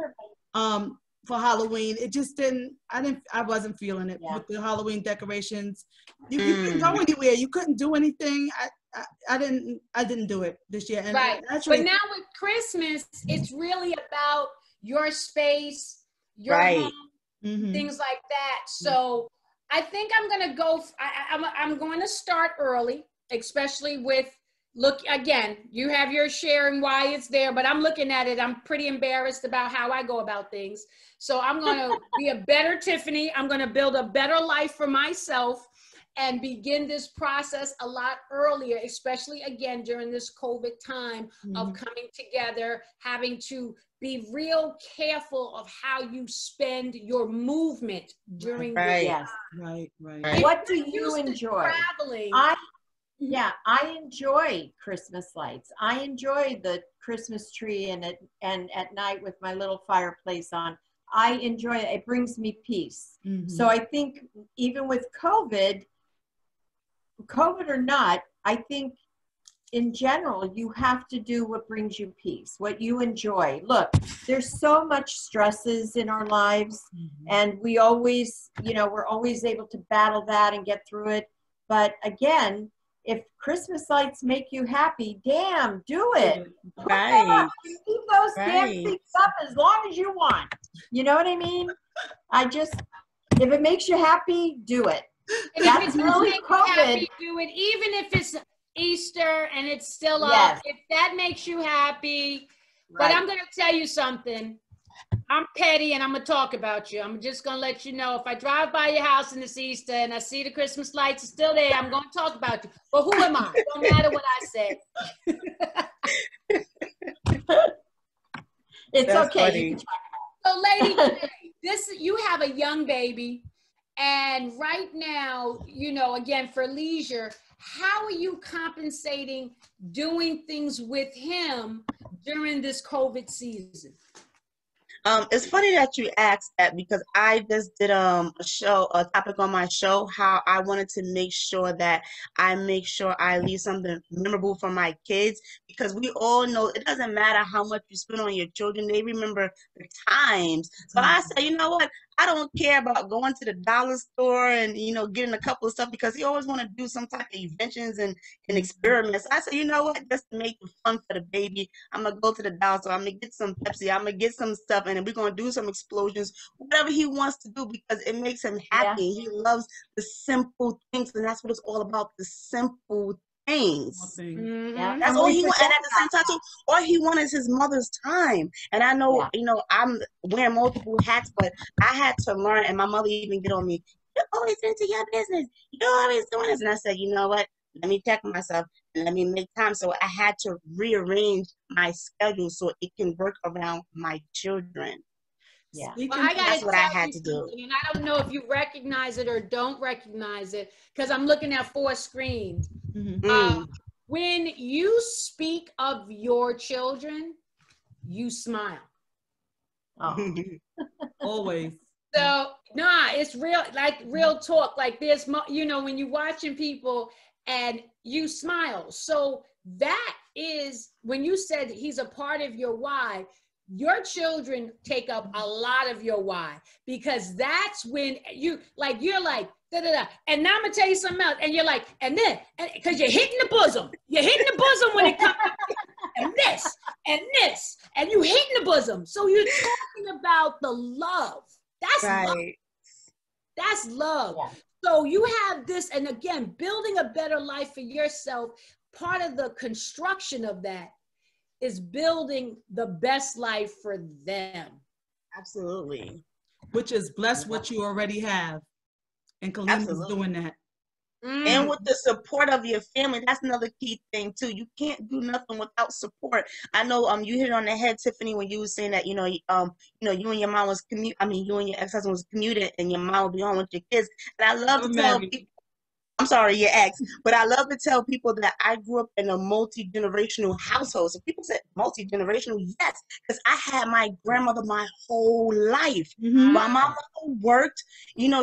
for Halloween. It just didn't. I wasn't feeling it with the Halloween decorations. You couldn't go anywhere. You couldn't do anything. I didn't do it this year. And but now with Christmas, it's really about your space, your home, things like that. So I think I'm going to go, I'm going to start early, especially with, look, again, you have your share and why it's there, but I'm looking at it. I'm pretty embarrassed about how I go about things. So I'm going to be a better Tiffany. I'm going to build a better life for myself and begin this process a lot earlier, especially again during this COVID time of coming together, having to be real careful of how you spend your movement during this time. Right. What do you enjoy? Traveling. I enjoy Christmas lights. I enjoy the Christmas tree and at night with my little fireplace on. I enjoy it. It brings me peace. So I think even with COVID or not, I think in general, you have to do what brings you peace, what you enjoy. Look, there's so much stresses in our lives, and we always, we're always able to battle that and get through it. But again, if Christmas lights make you happy, damn, do it. Right. Keep those damn things up as long as you want. You know what I mean? If it makes you happy, do it. And if it does make you happy, do it. Even if it's Easter and it's still up, if that makes you happy. But I'm going to tell you something. I'm petty and I'm going to talk about you. I'm just going to let you know, if I drive by your house in this Easter and I see the Christmas lights are still there, I'm going to talk about you. But who am I? It don't matter what I say. It's okay. So lady, you have a young baby. And right now, again, for leisure, how are you compensating doing things with him during this COVID season? It's funny that you asked that because I just did a topic on my show, how I wanted to make sure that I leave something memorable for my kids, because we all know it doesn't matter how much you spend on your children, they remember the times. So I said, you know what? I don't care about going to the dollar store and, getting a couple of stuff, because he always want to do some type of inventions and experiments. I said, you know what? Just to make it fun for the baby, I'm going to go to the dollar store. I'm going to get some Pepsi. I'm going to get some stuff, and we're going to do some explosions, whatever he wants to do, because it makes him happy. Yeah. He loves the simple things, and that's what it's all about, the simple things. Yeah. That's all he wants. And at the same time, too, all he wants is his mother's time. And I know, I'm wearing multiple hats, but I had to learn, and my mother even get on me, you're always into your business. You're always doing this. And I said, you know what? Let me check myself and let me make time. So I had to rearrange my schedule so it can work around my children. Yeah, that's what I had to do. And I don't know if you recognize it or don't recognize it, because I'm looking at 4 screens. When you speak of your children, you smile. Always. So Nah, it's real, like real talk. Like there's, you know, when you're watching people and you smile. So that is, when you said he's a part of your why, your children take up a lot of your why, because that's when you're like, da, da, da. And now I'm gonna tell you something else. And you're like, and then, because you're hitting the bosom. You're hitting the bosom when it comes to and this, and you hitting the bosom. So you're talking about the love. That's love. That's love. Yeah. So you have this, and again, building a better life for yourself, part of the construction of that is building the best life for them. Absolutely. Which is bless what you already have. And Khalima is doing that. And with the support of your family, that's another key thing too. You can't do nothing without support. I know you hit it on the head, Tiffany, when you were saying that, you and your mom was you and your ex-husband was commuting and your mom would be home with your kids. And I love to tell people, I'm sorry, your ex, but I love to tell people that I grew up in a multi-generational household. So people said multi-generational, yes, because I had my grandmother my whole life. My mama worked,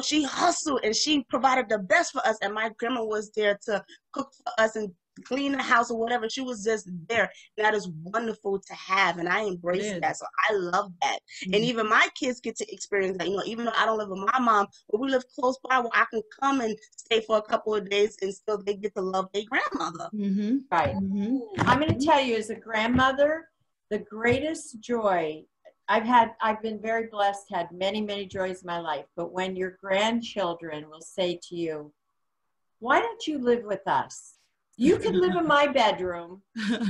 she hustled and she provided the best for us. And my grandma was there to cook for us and clean the house or whatever. She was just there. That is wonderful to have, and I embrace that. So I love that. And even my kids get to experience that. Even though I don't live with my mom, but we live close by where I can come and stay for a couple of days, and still they get to love their grandmother. Right. I'm going to tell you, as a grandmother, the greatest joy I've been very blessed, had many, many joys in my life. But when your grandchildren will say to you, "Why don't you live with us? You can live in my bedroom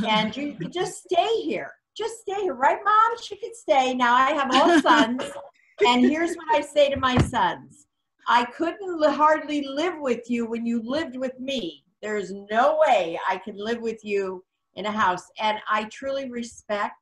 and you can just stay here. Just stay here." Right, Mom? She could stay. Now I have all sons. And here's what I say to my sons. I couldn't hardly live with you when you lived with me. There's no way I can live with you in a house. And I truly respect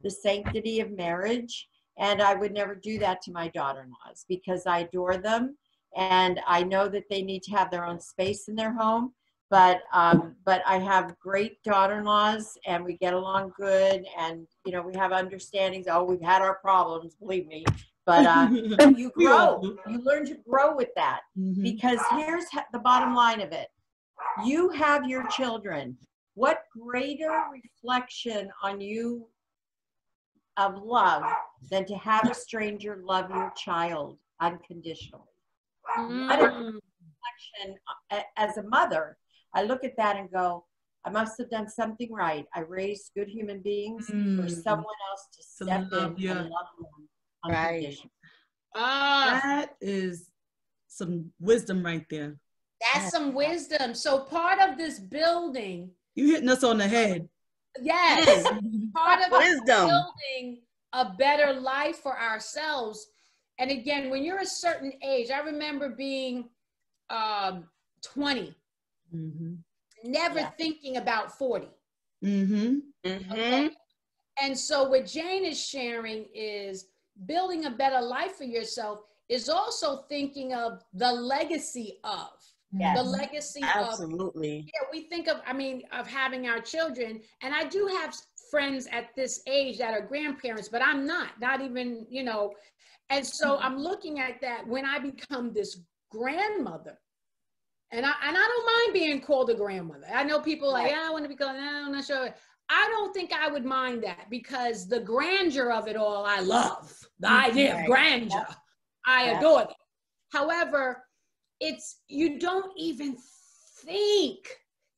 the sanctity of marriage. And I would never do that to my daughter-in-laws because I adore them. And I know that they need to have their own space in their home. But I have great daughter-in-laws and we get along good, and we have understandings. Oh, we've had our problems, believe me, but you grow. You learn to grow with that, because here's the bottom line of it. You have your children. What greater reflection on you of love than to have a stranger love your child unconditionally? What a reflection as a mother. I look at that and go, I must have done something right. I raised good human beings for someone else to step in and love them unconditionally. That is some wisdom right there. That's some wisdom. So part of this building. You hitting us on the head. Yes. Part of building a better life for ourselves. And again, when you're a certain age, I remember being 20. Never thinking about 40. Okay? And so what Jane is sharing is building a better life for yourself is also thinking of the legacy of. The legacy Absolutely. Yeah, we think of, of having our children. And I do have friends at this age that are grandparents, but I'm not even, And so I'm looking at that when I become this grandmother. And I don't mind being called a grandmother. I know people like, I want to be called, I'm not sure. I don't think I would mind that, because the grandeur of it all, I love. The idea of grandeur. I adore it. However, you don't even think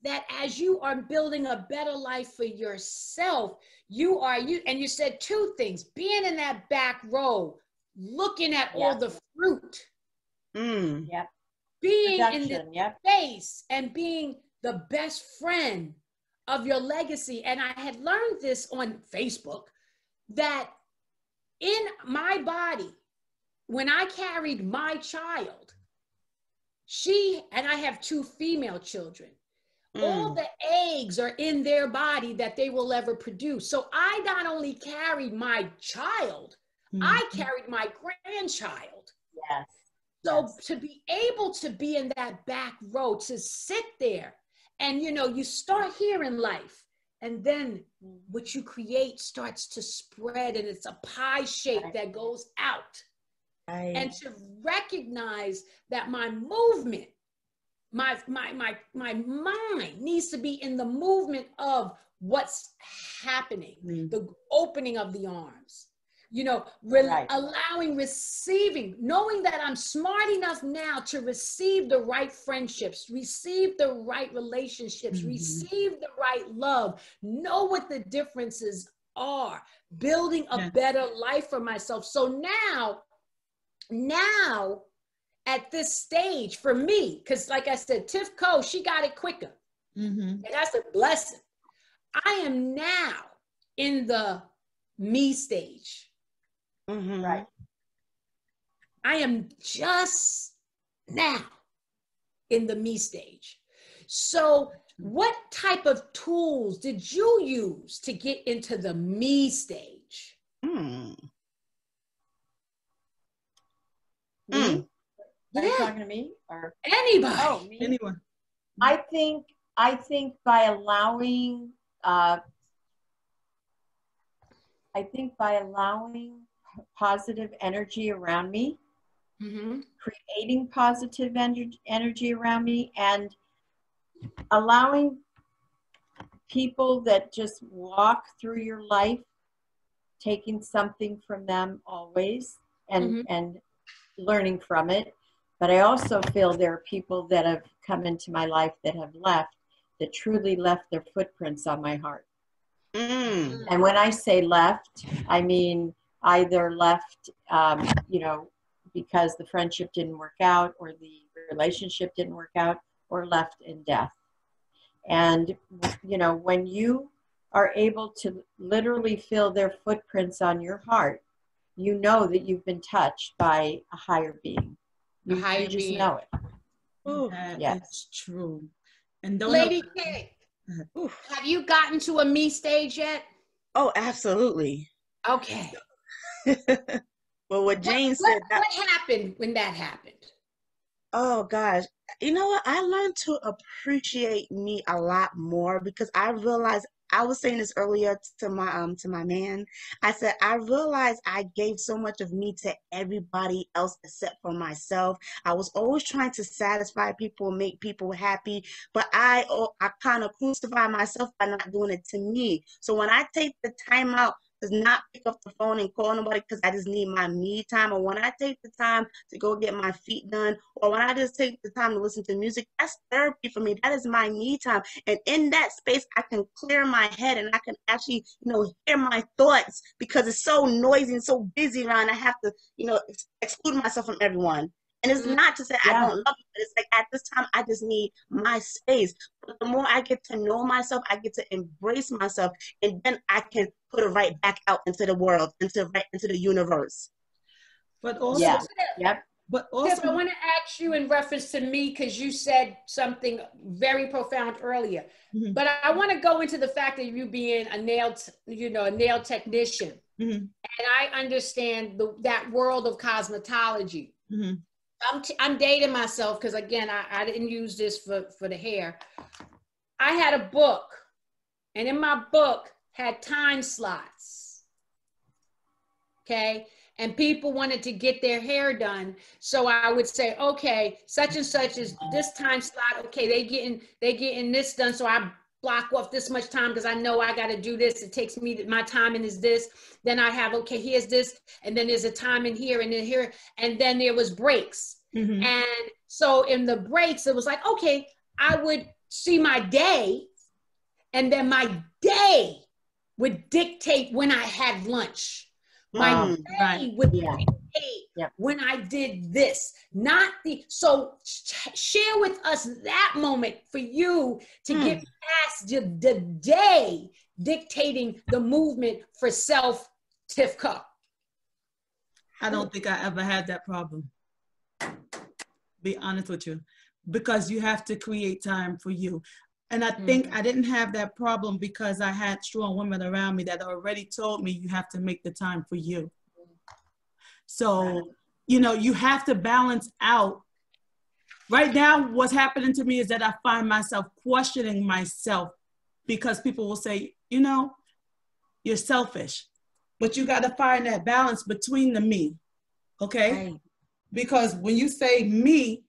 that as you are building a better life for yourself, and you said two things: being in that back row, looking at all the fruit. Being in the space and being the best friend of your legacy. And I had learned this on Facebook, that in my body, when I carried my child, and I have 2 female children, all the eggs are in their body that they will ever produce. So I not only carried my child, I carried my grandchild. Yes. So to be able to be in that back row, to sit there and, you start here in life, and then what you create starts to spread, and it's a pie shape that goes out. and to recognize that my movement, my mind needs to be in the movement of what's happening, the opening of the arms, you know, allowing, receiving, knowing that I'm smart enough now to receive the right friendships, receive the right relationships, receive the right love, know what the differences are, building a better life for myself. So now at this stage for me, because like I said, Tiff Co, she got it quicker. And that's a blessing. I am now in the me stage. Right. I am just now in the me stage. So what type of tools did you use to get into the me stage? Me? Are you talking to me or anybody? Oh, me? Anyone. I think by allowing positive energy around me, creating positive energy around me, and allowing people that just walk through your life, taking something from them always, and learning from it. But I also feel there are people that have come into my life that have left, that truly left their footprints on my heart. And when I say left, I mean either left, you know, because the friendship didn't work out or the relationship didn't work out, or left in death. And, you know, when you are able to literally feel their footprints on your heart, you know that you've been touched by a higher being. You just know it. Oh, that's true. And don't Lady K, have you gotten to a me stage yet? Oh, absolutely. Okay. Well, what Jane said. What happened when that happened? Oh gosh, you know what? I learned to appreciate me a lot more, because I realized, I was saying this earlier to my man. I said, I realized I gave so much of me to everybody else except for myself. I was always trying to satisfy people, make people happy, but I kind of crucify myself by not doing it to me. So when I take the time out to not pick up the phone and call nobody because I just need my me time, or when I take the time to go get my feet done, or when I just take the time to listen to music, that's therapy for me. That is my me time. And in that space, I can clear my head and I can actually, you know, hear my thoughts, because it's so noisy and so busy around. I have to, you know, exclude myself from everyone. And it's not to say I don't love you, but it's like at this time, I just need my space. But the more I get to know myself, I get to embrace myself, and then I can put it right back out into the world, into the universe. But also, But also, I want to ask you in reference to me, because you said something very profound earlier. But I want to go into the fact that you being a nail technician, and I understand that world of cosmetology. I'm dating myself because, again, I didn't use this for the hair. I had a book, and in my book had time slots. Okay. And people wanted to get their hair done. So I would say, okay, such and such is this time slot. Okay, they getting this done. So I block off this much time because I know I got to do this. It takes me, my timing is this. Then I have, okay, here's this. And then there's a time in here and then here. And then there was breaks. And so in the breaks, it was like, okay, I would see my day, and then my day would dictate when I had lunch. My day would dictate when I did this, not the, so share with us that moment for you to get past the day dictating the movement for self, Tiff Co. I don't think I ever had that problem. Be honest with you, because you have to create time for you. And I think I didn't have that problem because I had strong women around me that already told me you have to make the time for you. So, you know, you have to balance out. Right now, what's happening to me is that I find myself questioning myself, because people will say, you know, you're selfish, but you got to find that balance between the me. Okay. Right. Because when you say me,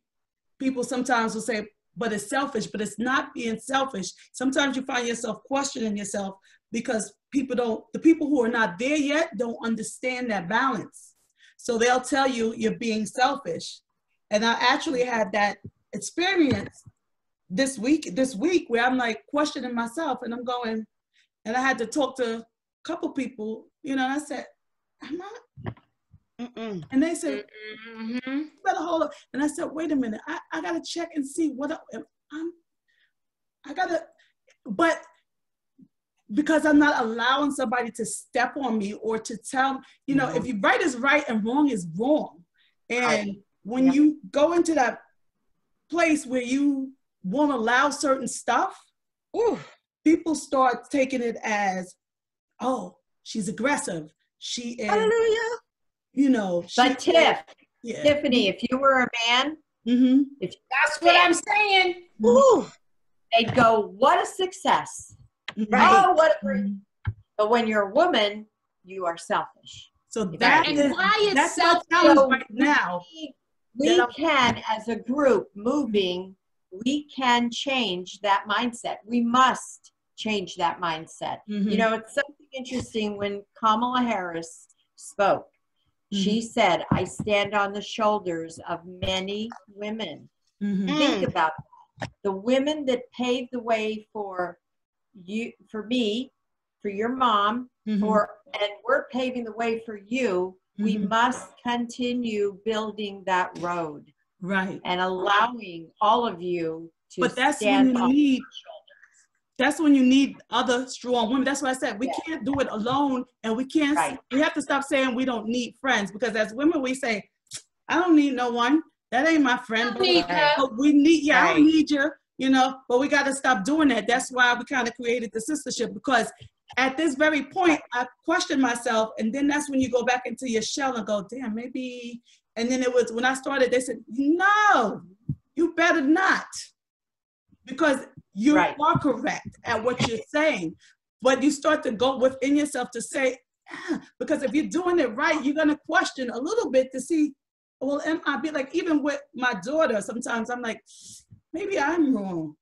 people sometimes will say, but it's selfish, but it's not being selfish. Sometimes you find yourself questioning yourself because the people who are not there yet don't understand that balance. So they'll tell you you're being selfish. And I actually had that experience this week where I'm like questioning myself and I'm going, and I had to talk to a couple people, and I said, am I? Mm-mm. And they said, better hold up. And I said, wait a minute, I got to check and see what but because I'm not allowing somebody to step on me or to tell, if you right is right and wrong is wrong. And when you go into that place where you won't allow certain stuff, people start taking it as, oh, she's aggressive. She is, hallelujah. But Tiffany, if you were a man, that's what I'm saying. They'd go, what a success. Right. Oh, what a great. But when you're a woman, you are selfish. So that's my challenge right now. We can, as a group moving, we can change that mindset. We must change that mindset. It's something interesting when Kamala Harris spoke. She said, I stand on the shoulders of many women. Think about that. The women that paved the way for you, for me, for your mom, and we're paving the way for you. We must continue building that road. Right. And allowing all of you to stand on your shoulders. That's when you need other strong women. That's why I said we can't do it alone, and we can't. We have to stop saying we don't need friends, because as women we say, I don't need no one. That ain't my friend. But we need. I don't need you. But we got to stop doing that. That's why we kind of created the Sistahship, because at this very point I questioned myself, and then that's when you go back into your shell and go, damn, maybe. And then it was when I started. They said, no, you better not. Because you are correct at what you're saying, but you start to go within yourself to say, because if you're doing it right, you're going to question a little bit to see, well, am I be like, even with my daughter, sometimes I'm like, maybe I'm wrong,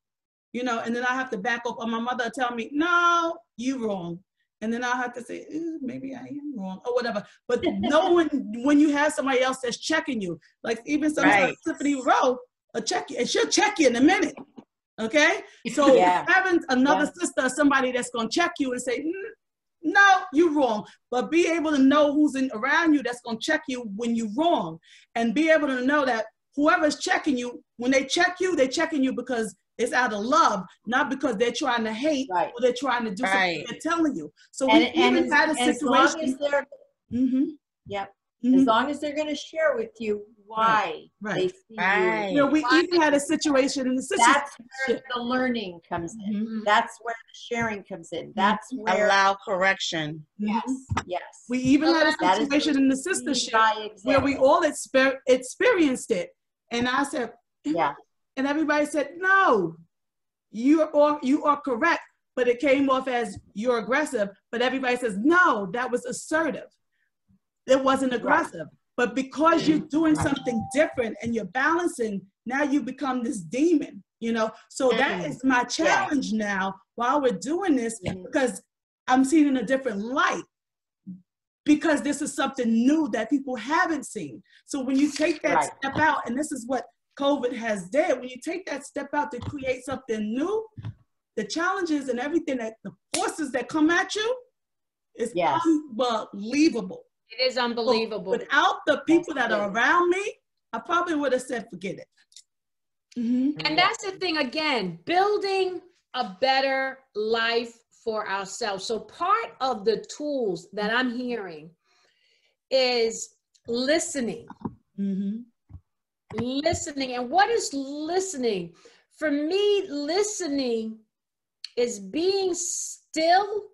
and then I have to back up, or my mother tell me, no, you wrong. And then I'll have to say, maybe I am wrong or whatever. But knowing when you have somebody else that's checking you, like even sometimes Tiffany wrote a check you, and she'll check you in a minute. Okay, so having another sister or somebody that's gonna check you and say, no, you're wrong, but be able to know who's around you that's gonna check you when you're wrong, and be able to know that whoever's checking you, when they check you, they're checking you because it's out of love, not because they're trying to hate or they're trying to do something they're telling you. So we even had a situation. As long as they're going to share with you why they see you. We even had a situation in the system. That's where the learning comes in. That's where the sharing comes in. That's where allow correction. Yes. We even had a situation in the Sistahship where we all experienced it, and I said, and everybody said, no, you are correct, but it came off as you're aggressive. But everybody says, no, that was assertive. It wasn't aggressive. But because you're doing something different and you're balancing, now you become this demon, So that is my challenge now while we're doing this, because I'm seeing in a different light, because this is something new that people haven't seen. So when you take that step out, and this is what COVID has done, when you take that step out to create something new, the challenges and everything, that the forces that come at you is unbelievable. It is unbelievable. So without the people that are around me, I probably would have said, forget it. And that's the thing, again, building a better life for ourselves. So part of the tools that I'm hearing is listening. Listening. And what is listening? For me, listening is being still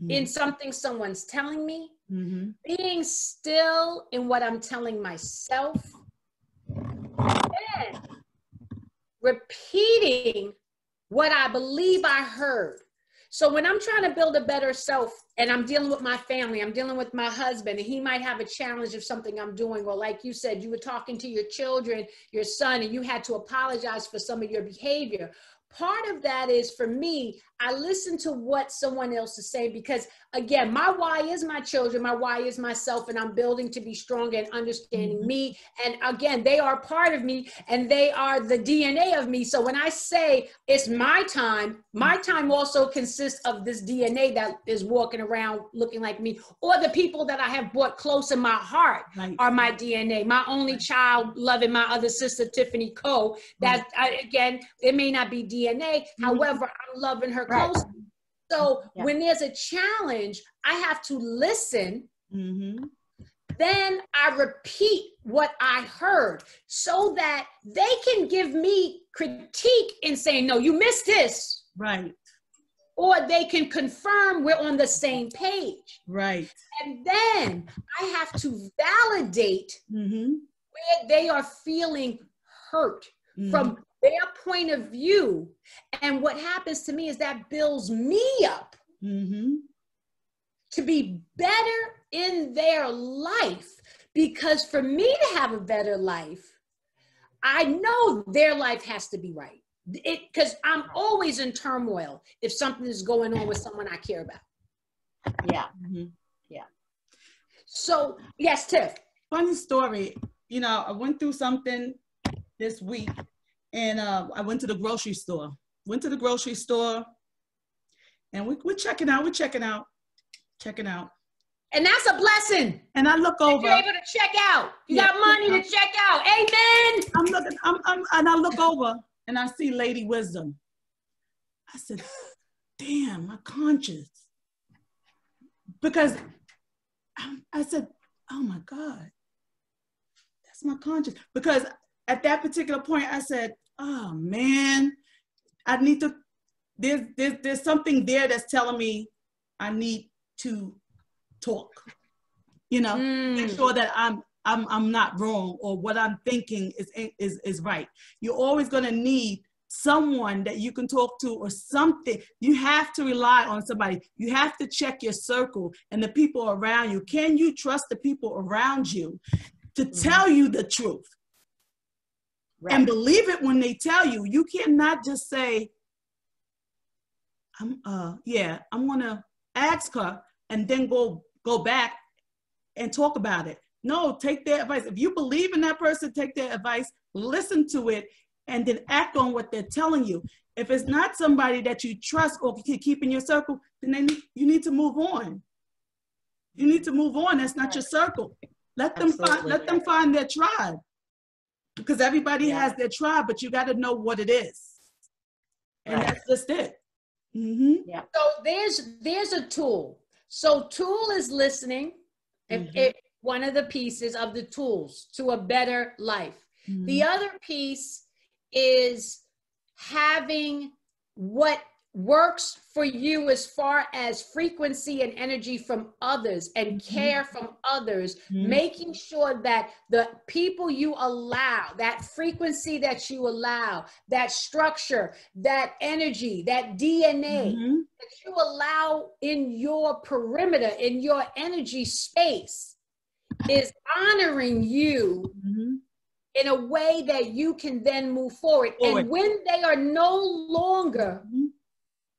in something someone's telling me, being still in what I'm telling myself, and repeating what I believe I heard. So when I'm trying to build a better self and I'm dealing with my family, I'm dealing with my husband, and he might have a challenge of something I'm doing, or like you said, you were talking to your children, your son, and you had to apologize for some of your behavior. Part of that is, for me, I listen to what someone else is saying, because again, my why is my children, my why is myself, and I'm building to be stronger and understanding me. And again, they are part of me and they are the DNA of me. So when I say it's my time also consists of this DNA that is walking around looking like me, or the people that I have brought close in my heart are my DNA. My only child loving my other sister, Tiffany Co. That again, it may not be DNA. However, I'm loving her close. So when there's a challenge, I have to listen. Then I repeat what I heard so that they can give me critique and say, no, you missed this. Right. Or they can confirm we're on the same page. Right. And then I have to validate where they are feeling hurt from their point of view. And what happens to me is that builds me up to be better in their life. Because for me to have a better life, I know their life has to be right. Because I'm always in turmoil if something is going on with someone I care about. Yeah. Yeah. So, yes, Tiff. Funny story. You know, I went through something this week, and I went to the grocery store. And we're checking out. And that's a blessing. And I look over. You're able to check out. You got money to check out. Amen. And I look over and I see Lady Wisdom. I said, damn, my conscience. Because I said, oh my God, that's my conscience. Because at that particular point, I said, oh man, I need to, there's something there that's telling me I need to talk, you know, make sure that I'm not wrong, or what I'm thinking is right. You're always going to need someone that you can talk to, or something. You have to rely on somebody. You have to check your circle and the people around you. Can you trust the people around you to tell you the truth? Right. And believe it when they tell you. You cannot just say, I'm gonna ask her and then go back and talk about it. No, take their advice. If you believe in that person, take their advice, listen to it, and then act on what they're telling you. If it's not somebody that you trust or can keep in your circle, then you need to move on. You need to move on. That's not your circle. Let them find their tribe. Because everybody has their tribe, but you got to know what it is. And that's just it. Yeah. So there's a tool. So tool is listening. One of the pieces of the tools to a better life. The other piece is having what works for you as far as frequency and energy from others and care from others, making sure that the people you allow, that frequency that you allow, that structure, that energy, that DNA that you allow in your perimeter, in your energy space, is honoring you in a way that you can then move forward. And when they are no longer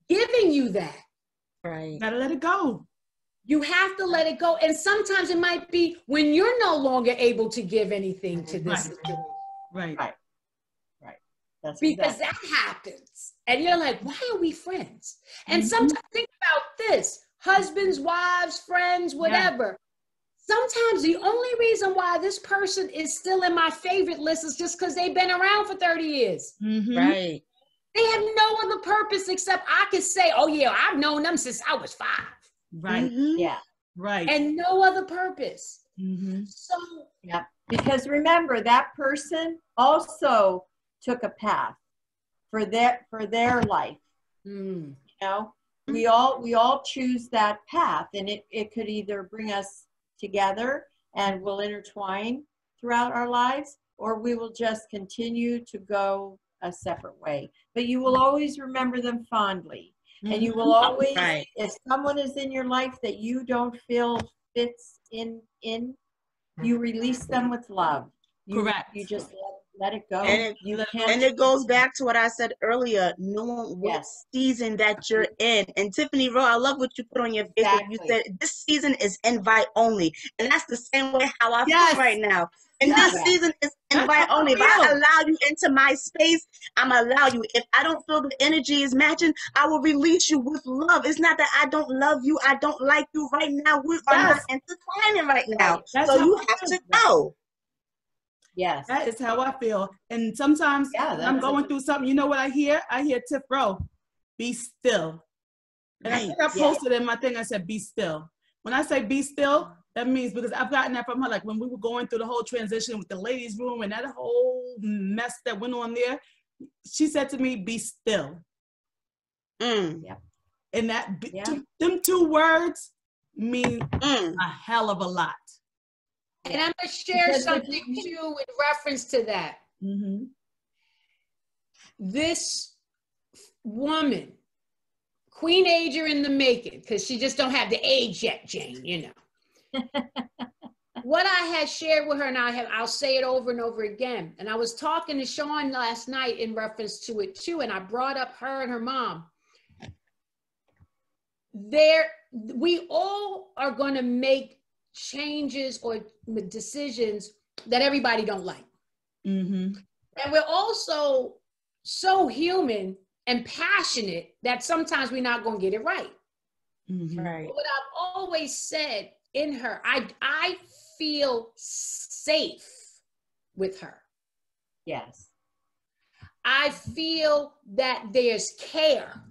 giving you that, gotta let it go. You have to let it go. And sometimes it might be when you're no longer able to give anything to this situation. Right. That's because that happens. And you're like, why are we friends? And sometimes think about this, husbands, wives, friends, whatever. Sometimes the only reason why this person is still in my favorite list is just because they've been around for 30 years. Right. They have no other purpose except I could say, oh yeah, I've known them since I was 5. Right. Yeah. Right. And no other purpose. So because remember, that person also took a path for their life. You know, we all choose that path, and it could either bring us together and we'll intertwine throughout our lives, or we will just continue to go a separate way. But you will always remember them fondly. And you will always, Right. if someone is in your life that you don't feel fits in, you release them with love. Correct. You just let it go. And it goes back to what I said earlier, knowing what season that you're in. And Tiffany Rowe, I love what you put on your Facebook. You said this season is invite only. And that's the same way how I feel right now. And this season is invite only. If I allow you into my space, I'm allow you. If I don't feel the energy is matching, I will release you with love. It's not that I don't love you, I don't like you right now. We are not intertwining right now. So you have to go. Yes. That is how I feel. And sometimes I'm going through something, you know what I hear? I hear Tiff Rowe, be still. And I think I posted in my thing, I said, be still. When I say be still, that means, because I've gotten that from her, like when we were going through the whole transition with the ladies' room and that whole mess that went on there, she said to me, be still. Yeah. And that, them two words mean a hell of a lot. And I'm going to share something too in reference to that. This woman, Queen Ager in the making, because she just don't have the age yet, Jane, you know. What I had shared with her, and I'll say it over and over again. And I was talking to Sean last night in reference to it too, and I brought up her and her mom. We all are going to make changes or decisions that everybody don't like. And we're also so human and passionate that sometimes we're not going to get it right. Right. But what I've always said in her, I feel safe with her. Yes. I feel that there's care.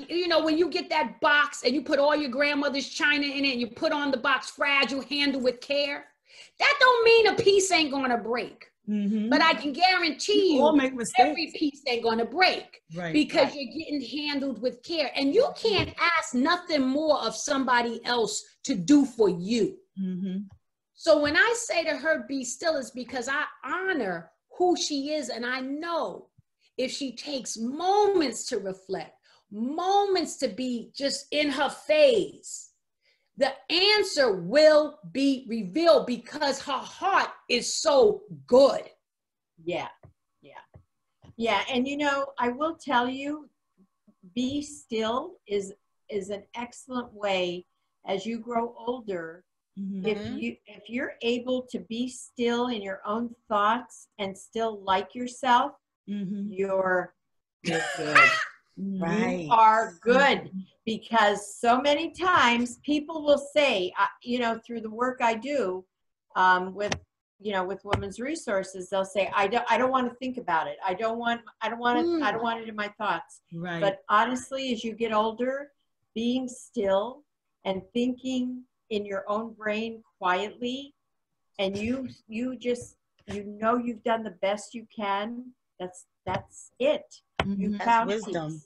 You know, when you get that box and you put all your grandmother's china in it and you put on the box fragile, handle with care, that don't mean a piece ain't gonna break. But I can guarantee you every piece ain't gonna break because you're getting handled with care. And you can't ask nothing more of somebody else to do for you. So when I say to her, be still, is because I honor who she is. And I know if she takes moments to reflect, moments to be just in her phase, the answer will be revealed because her heart is so good. Yeah. And you know, I will tell you, be still is an excellent way as you grow older. If you're able to be still in your own thoughts and still like yourself, you're good. Right. You are good, because so many times people will say, you know, through the work I do with women's resources, they'll say, I don't want to think about it. I don't want it in my thoughts. Right. But honestly, as you get older, being still and thinking in your own brain quietly, and you just, you know, you've done the best you can. That's it. You found wisdom.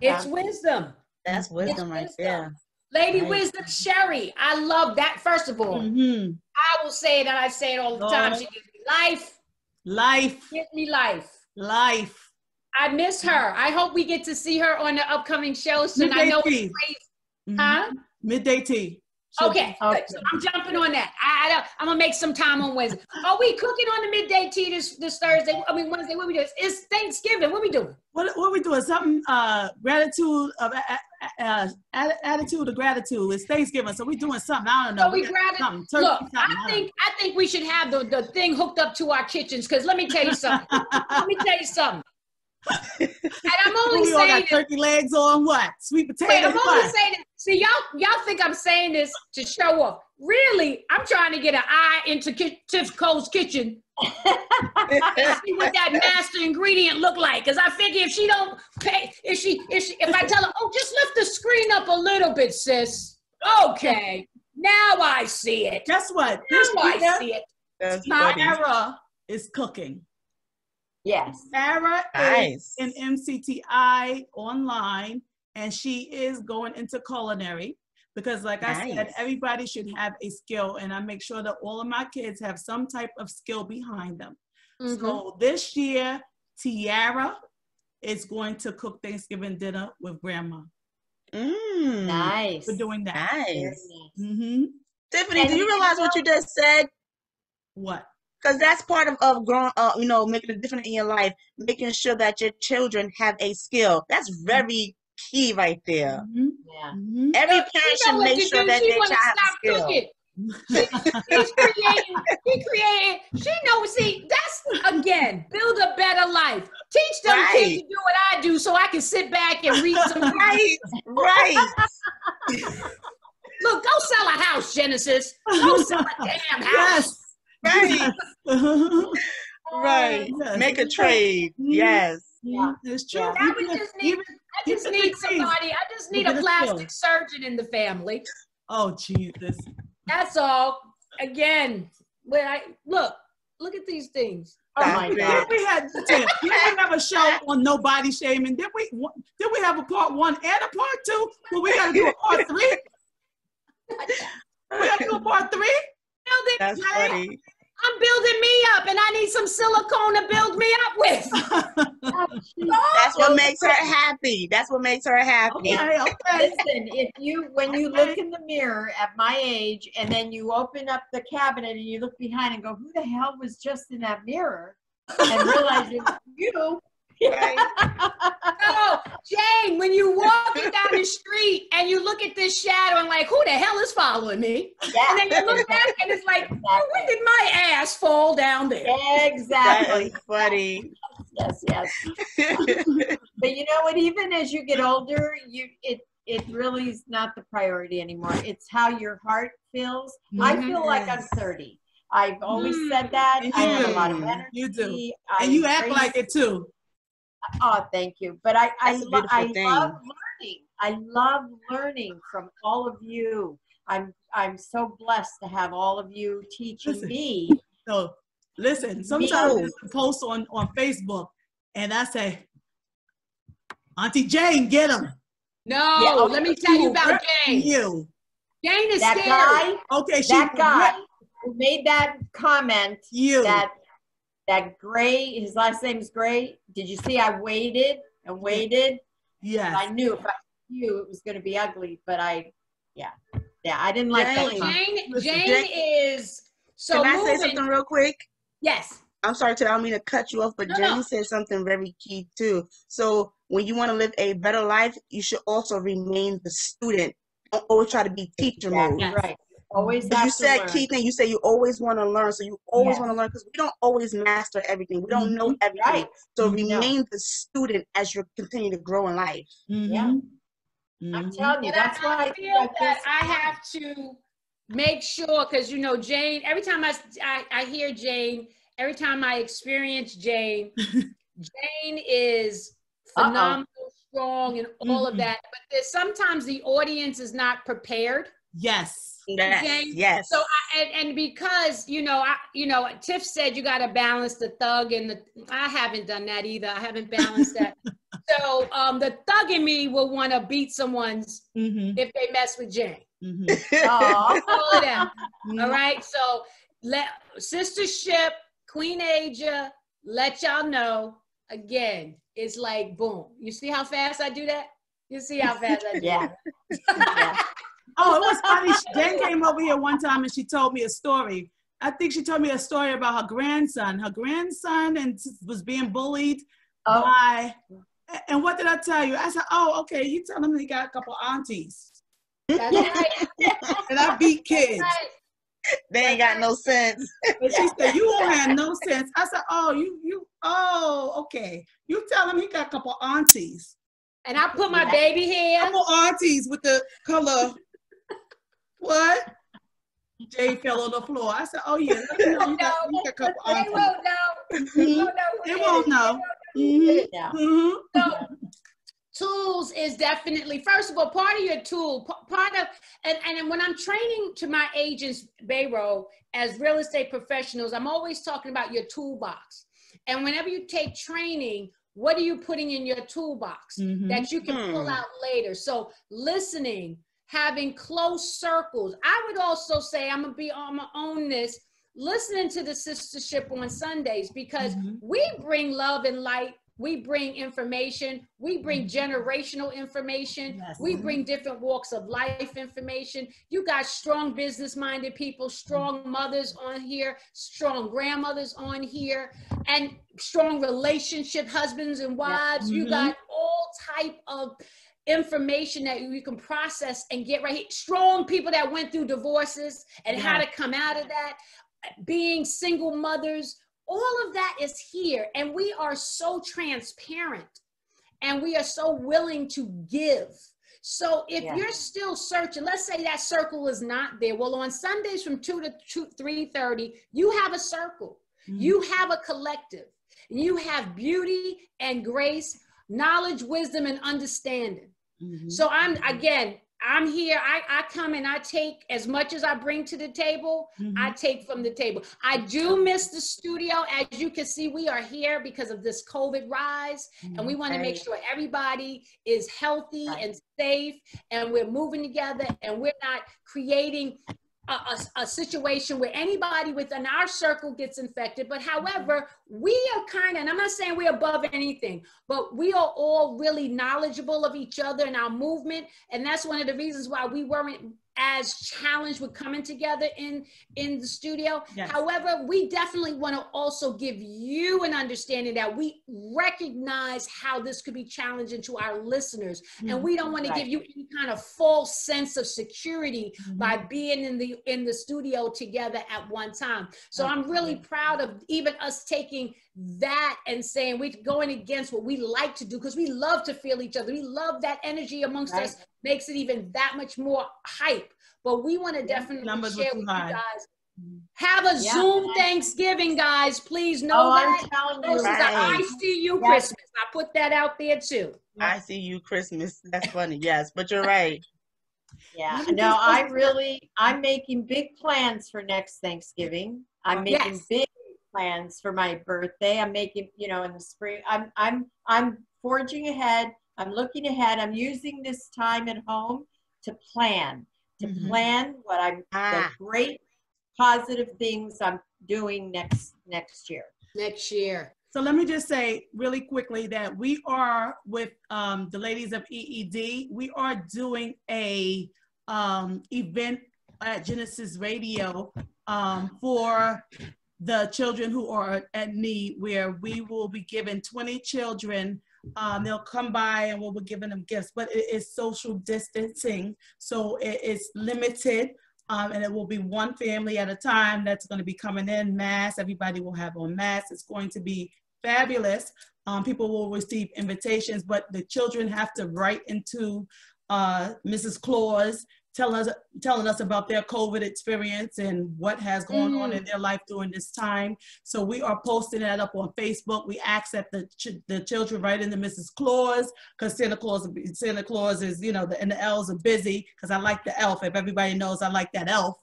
It's wisdom. That's wisdom right there. Lady Wisdom Sherry, I love that. First of all, I will say that I say it all the time. She gives me life. Life. Gives me life. Life. I miss her. I hope we get to see her on the upcoming shows. And I know it's crazy. Huh? Midday tea. Okay, good. So I'm jumping on that. I'm gonna make some time on Wednesday. Are we cooking on the midday tea this Thursday? I mean Wednesday. What we doing? It's Thanksgiving. What we doing? What we doing? Something gratitude of attitude of gratitude. It's Thanksgiving, so we doing something. I don't know. So we something. Look, I think we should have the thing hooked up to our kitchens, because let me tell you something. And I'm only saying got turkey legs on what? Sweet potatoes. Wait, I'm only saying this. See, y'all think I'm saying this to show off. Really, I'm trying to get an eye into Tiff Co's kitchen and see what that master ingredient look like. Because I figure if she don't pay, if I tell her, oh, just lift the screen up a little bit, sis. Okay, now I see it. Guess what? Now I see it. Sarah is cooking. Yes. Sarah is in MCTI online, and she is going into culinary because, like I said, everybody should have a skill, and I make sure that all of my kids have some type of skill behind them. So this year, Tiara is going to cook Thanksgiving dinner with grandma. Nice. We're doing that. Nice. Mm-hmm. Tiffany, And do you you realize what you just said? What? Because that's part of growing up, you know, making a difference in your life, making sure that your children have a skill. That's very key right there. Mm-hmm. Yeah. Mm-hmm. Every Look, parent she know should what make to sure do. that She their wanna child has a stop skill. cooking. She's creating. She knows. See, that's again, build a better life. Teach them kids to do what I do, so I can sit back and read some. Right. Look, go sell a house, Genesis. Go sell a damn house. Right. Right. Yes. Make a trade. Yes. Yeah. It's true. Yeah. I just need somebody. I just need a plastic surgeon in the family. Oh, Jesus. That's all. Again, when I look at these things. Oh my God. We didn't have a show on no body shaming. Did we have a part 1 and a part 2? Well, we got to do a part 3. We got to do a part 3. That's funny. I'm building me up, and I need some silicone to build me up with. That's what makes her happy. That's what makes her happy. Okay. Listen, when you look in the mirror at my age, and then you open up the cabinet and you look behind and go, "Who the hell was just in that mirror?" and realize it was you. Right. No, Jane, when you walking down the street and you look at this shadow and like, who the hell is following me? Yeah. And then you look back and it's like, oh, when did my ass fall down there? Exactly. That is funny. Yes. But you know what? Even as you get older, it really is not the priority anymore. It's how your heart feels. I feel like I'm 30. I've always said that. I have a lot of energy. You do. And you act like it too. Oh, thank you. But I love learning. I love learning from all of you. I'm so blessed to have all of you teaching me. So listen, sometimes there's a post on Facebook and I say, Auntie Jane, get him. No, let me tell you about Jane. Jane is that scary. Guy. Okay, that guy who made that comment. That Gray, his last name is Gray. Did you see I waited and waited? Yes. I knew if I knew it was going to be ugly, but I didn't like that. Jane is so. Can I say something real quick? Yes. I'm sorry, I don't mean to cut you off, but Jane said something very key too. So when you want to live a better life, you should also remain the student. Don't always try to be teacher mode. Yes. Right. Always but you said key thing, you say you always want to learn, so you always want to learn because we don't always master everything. We don't know everything. Right. So remain the student as you continue to grow in life. Yeah. I'm telling you, that's why I feel that I have to make sure, because you know, Jane, every time I hear Jane, every time I experience Jane, Jane is phenomenal, strong, and all of that. But sometimes the audience is not prepared. Yes. Yes. So and because Tiff said you got to balance the thug and the. I haven't done that either. I haven't balanced that. So the thug in me will want to beat someone's if they mess with Jane. All of them. All right. So Sistahship, Queen Asia, let y'all know again. It's like boom. You see how fast I do that? You see how fast I do that? Yeah. Oh, it was funny. Jen came over here one time and she told me a story. I think she told me a story about her grandson. Her grandson was being bullied by, and what did I tell you? I said, oh, okay, you tell him he got a couple aunties. That's right. And I beat kids. Right. They ain't got no sense. And she said, you won't have no sense. I said, okay. You tell him he got a couple aunties. And I put my baby hair. Couple aunties with the color. What? Jay fell on the floor. I said, oh, yeah. Let me know you got a couple aunties. They won't know. So, tools is definitely, first of all, part of your tool, and when I'm training to my agents, Bayro, as real estate professionals, I'm always talking about your toolbox. And whenever you take training, what are you putting in your toolbox that you can pull out later? So listening, having close circles. I would also say, I'm gonna own this, listening to the Sistahship on Sundays, because we bring love and light we bring information, we bring generational information, Yes. we bring different walks of life information. You got strong business-minded people, strong mothers on here, strong grandmothers on here, and strong relationship husbands and wives. You got all type of information that you can process and get right here. Strong people that went through divorces and how to come out of that, being single mothers. All of that is here, and we are so transparent and we are so willing to give. So if you're still searching, let's say that circle is not there. Well, on Sundays from 2 to 3:30, you have a circle. You have a collective. You have beauty and grace, knowledge, wisdom, and understanding. So I'm here. I come and I take as much as I bring to the table. I take from the table. I do miss the studio. As you can see, we are here because of this COVID rise, and we want to make sure everybody is healthy and safe, and we're moving together, and we're not creating a situation where anybody within our circle gets infected. But however, we are kind of, and I'm not saying we're above anything, but we are all really knowledgeable of each other and our movement. And that's one of the reasons why we weren't as challenged with coming together in the studio. However, we definitely want to also give you an understanding that we recognize how this could be challenging to our listeners. And we don't want to give you any kind of false sense of security by being in the studio together at one time. So I'm really proud of even us taking that and saying we're going against what we like to do, because we love to feel each other. We love that energy amongst us, makes it even that much more hype. But we want to definitely share with you guys. Have a Zoom Thanksgiving, guys. Please know that. I'm telling This is I see you Christmas. I put that out there too. I see you Christmas. That's funny. Yes, but you're right. Yeah, no, I'm making big plans for next Thanksgiving. I'm making big plans for my birthday. I'm making, in the spring. I'm forging ahead. I'm looking ahead. I'm using this time at home to plan what the great positive things I'm doing next year. So let me just say really quickly that we are with the ladies of EED. We are doing a event at Genesis Radio for the children who are at need, where we will be giving 20 children. They'll come by and we'll be giving them gifts, but it is social distancing, so it is limited. And it will be one family at a time that's going to be coming in mass. Everybody will have on masks. It's going to be fabulous. People will receive invitations, but the children have to write into Mrs. Claus, telling us about their COVID experience and what has gone on in their life during this time. So we are posting that up on Facebook. We ask that the children write into Mrs. Claus, because Santa Claus is, and the elves are busy, because I like the elf. If everybody knows I like that elf.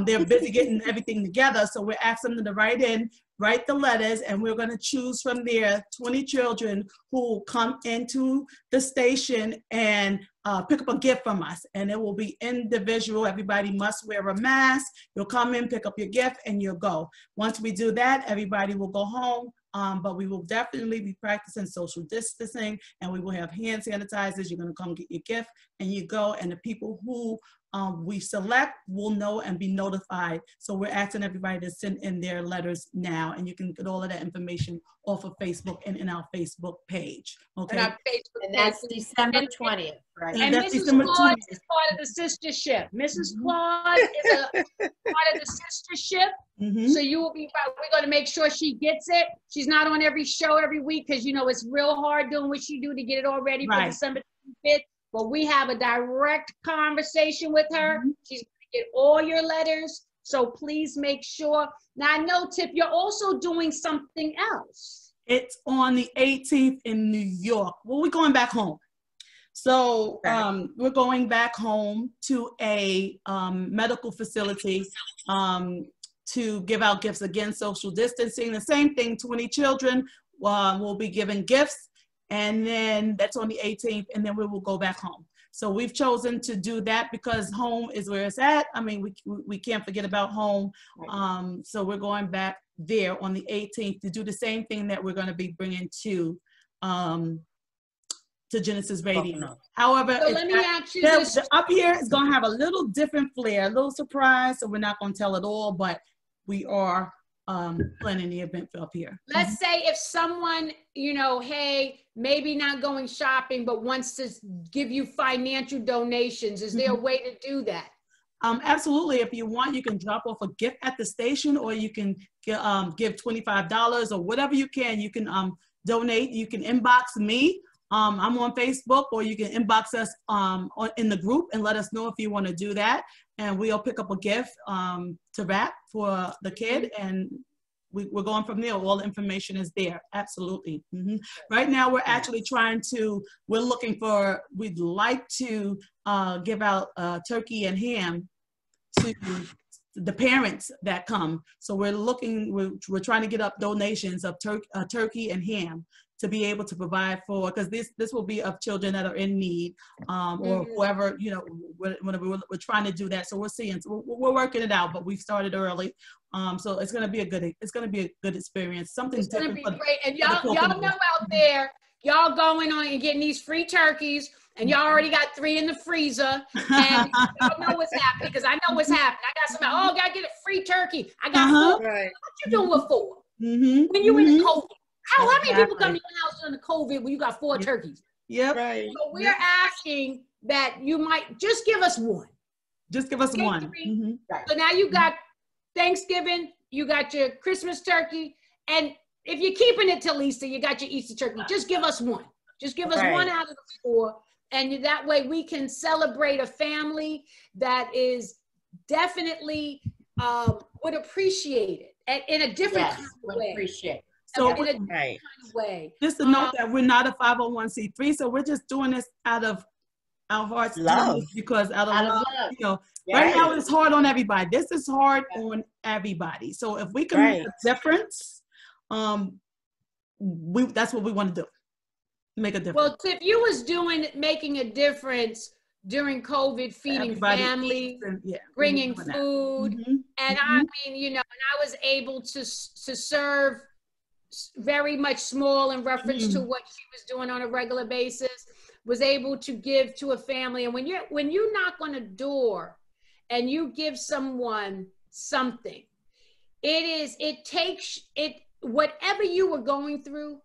They're busy getting everything together. So we're asking them to write the letters, and we're going to choose from there 20 children who will come into the station and pick up a gift from us. And it will be individual. Everybody must wear a mask. You'll come in, pick up your gift, and you'll go. Once we do that, everybody will go home. But we will definitely be practicing social distancing, and we will have hand sanitizers. You're going to come get your gift and you go. And the people who we select will know and be notified. So we're asking everybody to send in their letters now, and you can get all of that information off of Facebook and in our Facebook page. Okay. And that's December 20th, right? And Mrs. Claus is part of the Sistahship. Mrs. Claus is a part of the Sistahship. So you will be, we're going to make sure she gets it. She's not on every show every week, because it's real hard doing what she do to get it all ready for December 25th. But we have a direct conversation with her. She's going to get all your letters. So please make sure. Now I know, Tiff, you're also doing something else. It's on the 18th in New York. Well, we're going back home. So we're going back home to a medical facility to give out gifts. Again, social distancing, the same thing, 20 children will be given gifts. And then that's on the 18th, and then we will go back home. So we've chosen to do that because home is where it's at. I mean, we can't forget about home. So we're going back there on the 18th to do the same thing that we're going to be bringing to to Genesis Radio. no. However, So let me ask you this. up here is going to have a little different flair, a little surprise. So we're not going to tell it all, but we are planning the event for up here. Let's say if someone, you know, hey, maybe not going shopping, but wants to give you financial donations, is there a way to do that? Absolutely. If you want, you can drop off a gift at the station, or you can give $25 or whatever you can. You can donate. You can inbox me. I'm on Facebook, or you can inbox us in the group and let us know if you want to do that. And we'll pick up a gift to wrap for the kid, and we're going from there. All the information is there. Absolutely. Right now, we're actually we'd like to give out turkey and ham to the parents that come. So we're trying to get up donations of turkey and ham to be able to provide for, because this will be of children that are in need, or whoever, you know, whenever we're trying to do that. So we're seeing, so we're working it out, but we've started early. So it's going to be a good experience. Something different. It's going to be great. And y'all know out there, y'all going on and getting these free turkeys, and y'all already got 3 in the freezer, and y'all know what's happening, because I know what's happening. I got somebody, gotta get a free turkey. I got 4. Right. What you doing with 4? When you in the COVID? How many people come to your house during the COVID when you got 4 turkeys? Yep. Right. So we're asking that you might just give us 1. Just give us 1. Right. So now you got Thanksgiving, you got your Christmas turkey, and if you're keeping it till Easter, you got your Easter turkey. Just give us 1. Just give us 1 out of the 4, and that way we can celebrate a family that is definitely would appreciate it in a different kind of way. Appreciate it. So in a different kind of way. Just to note that we're not a 501c3, so we're just doing this out of our hearts, love, because out of love, you know, right now it's hard on everybody. This is hard on everybody. So if we can make a difference, that's what we want to do. Make a difference. Well, Tiff, you was making a difference during COVID, feeding families, bringing food, and I mean, you know, and I was able to serve very much small in reference to what she was doing on a regular basis, was able to give to a family. And when you knock on a door and you give someone something, it takes whatever you were going through.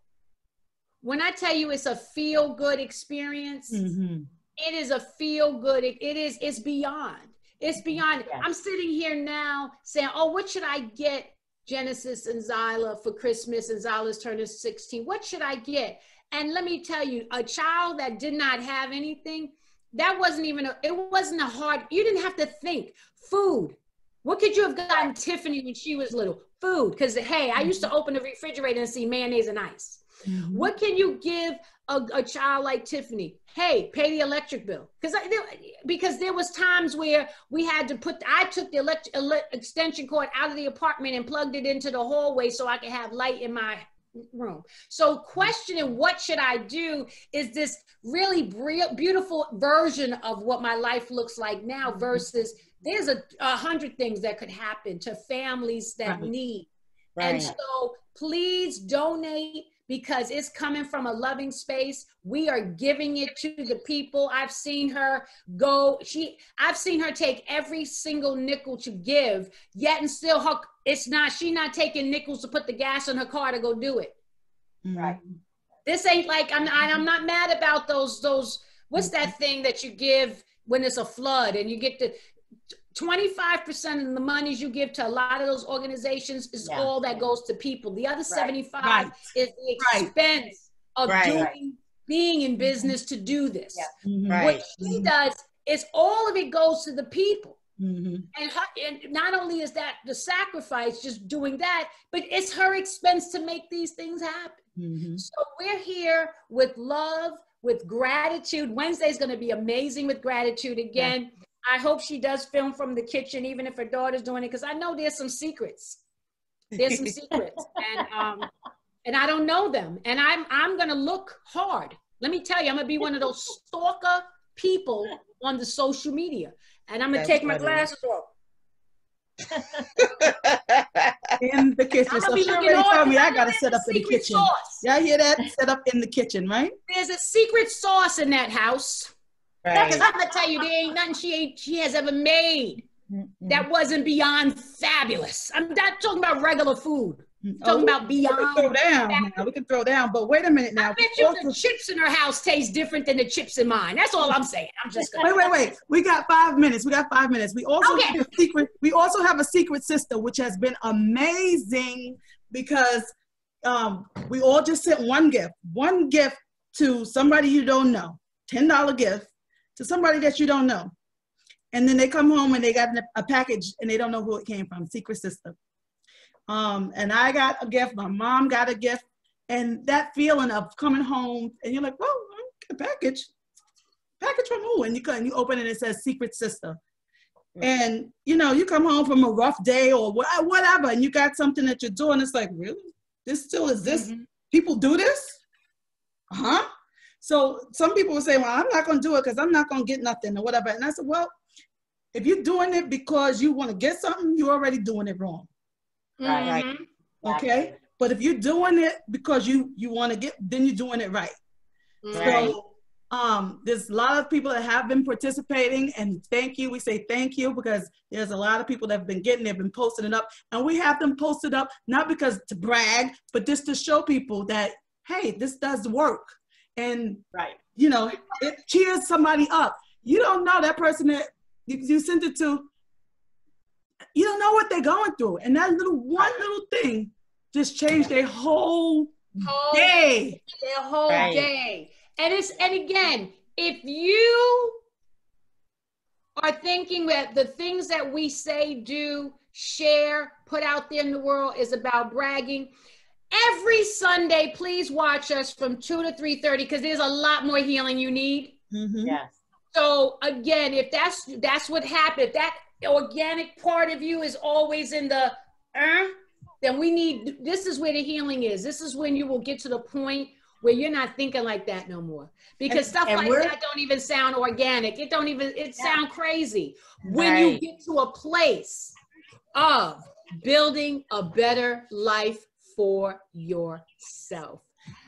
When I tell you it's a feel good experience, it is a feel good. It's beyond. It's beyond. I'm sitting here now saying, oh, what should I get Genesis and Zyla for Christmas? And Zyla's turning 16. What should I get? And let me tell you, a child that did not have anything, that wasn't even it wasn't a hard, you didn't have to think. Food. What could you have gotten Tiffany when she was little? Food. Because, hey, I used to open the refrigerator and see mayonnaise and ice. What can you give a child like Tiffany? Hey, pay the electric bill. Because there was times where we had to I took the extension cord out of the apartment and plugged it into the hallway so I could have light in my room. So questioning what should I do is this really beautiful version of what my life looks like now versus there's 100 things that could happen to families that need. And so please donate, because it's coming from a loving space. We are giving it to the people. I've seen her I've seen her take every single nickel to give, yet and still she's not taking nickels to put the gas in her car to go do it. Right. This ain't like, I'm not mad about those, what's that thing that you give when it's a flood and you get the 25% of the monies you give to a lot of those organizations is all that goes to people. The other 75 is the expense of being in business to do this. What she does is all of it goes to the people. And not only is that the sacrifice, just doing that, but it's her expense to make these things happen. So we're here with love, with gratitude. Wednesday's going to be amazing with gratitude again. I hope she does film from the kitchen, even if her daughter's doing it, because I know there's some secrets. There's some secrets, and I don't know them. And I'm gonna look hard. Let me tell you, I'm gonna be one of those stalker people on the social media, and I'm gonna take my glasses off. In the kitchen. So she already told me I got to set up in the kitchen. Y'all hear that? Set up in the kitchen, right? There's a secret sauce in that house. Right. Because I'm gonna tell you, there ain't nothing she has ever made that wasn't beyond fabulous. I'm not talking about regular food. I'm talking about beyond. We can throw down. We can throw down. But wait a minute now. I bet you the chips in her house taste different than the chips in mine. That's all I'm saying. I'm just gonna wait. We got 5 minutes. We also have a secret. We also have a secret sister, which has been amazing because we all just sent one gift to somebody you don't know, $10 gift to somebody that you don't know, and then they come home and they got a package and they don't know who it came from. Secret sister. And I got a gift. My mom got a gift, and that feeling of coming home and you're like, well, a package from who? And you open it and it says secret sister. And you come home from a rough day or whatever, and you got something that you're doing. It's like, really? This still exists? People do this? So some people will say, well, I'm not going to do it because I'm not going to get nothing or whatever. And I said, well, if you're doing it because you want to get something, you're already doing it wrong. Right. Okay. But if you're doing it because you want to get, then you're doing it right. So there's a lot of people that have been participating, and thank you. We say thank you because there's a lot of people that have been they've been posting it up, and we have them posted up not because to brag, but just to show people that, hey, this does work. And it cheers somebody up. You don't know that person that you sent it to. You don't know what they're going through, and that one little thing just changed their whole day. Their whole day. And again, if you are thinking that the things that we say, do, share, put out there in the world is about bragging, every Sunday, please watch us from 2 to 3:30 because there's a lot more healing you need. Yes. So again, if that's what happened, if that organic part of you is always in the then this is where the healing is. This is when you will get to the point where you're not thinking like that no more, because stuff like that don't even sound organic. It sound crazy. When you get to a place of building a better life for yourself.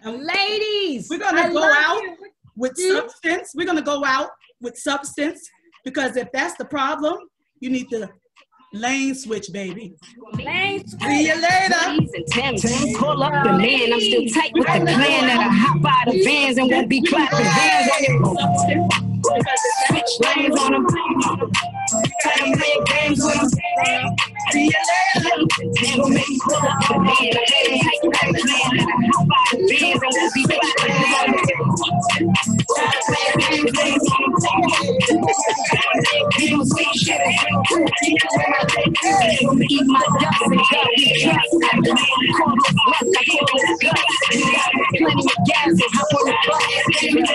And ladies, we're gonna go out with substance. We're gonna go out with substance, because if that's the problem, you need to lane switch, baby. Lane switch. See you later. Pull up the man, I'm still tight with the plan that I hop out of vans and won't be clapping hands on your switch lanes on them. Tell them play games with them. See you later. Pull up the man, I'm still tight with the plan that I hop out of vans and won't be clapping hands on them. Eat my ducks and duck we trust. I call this lust, I call this guts. Plenty of gas, so hop on the bus.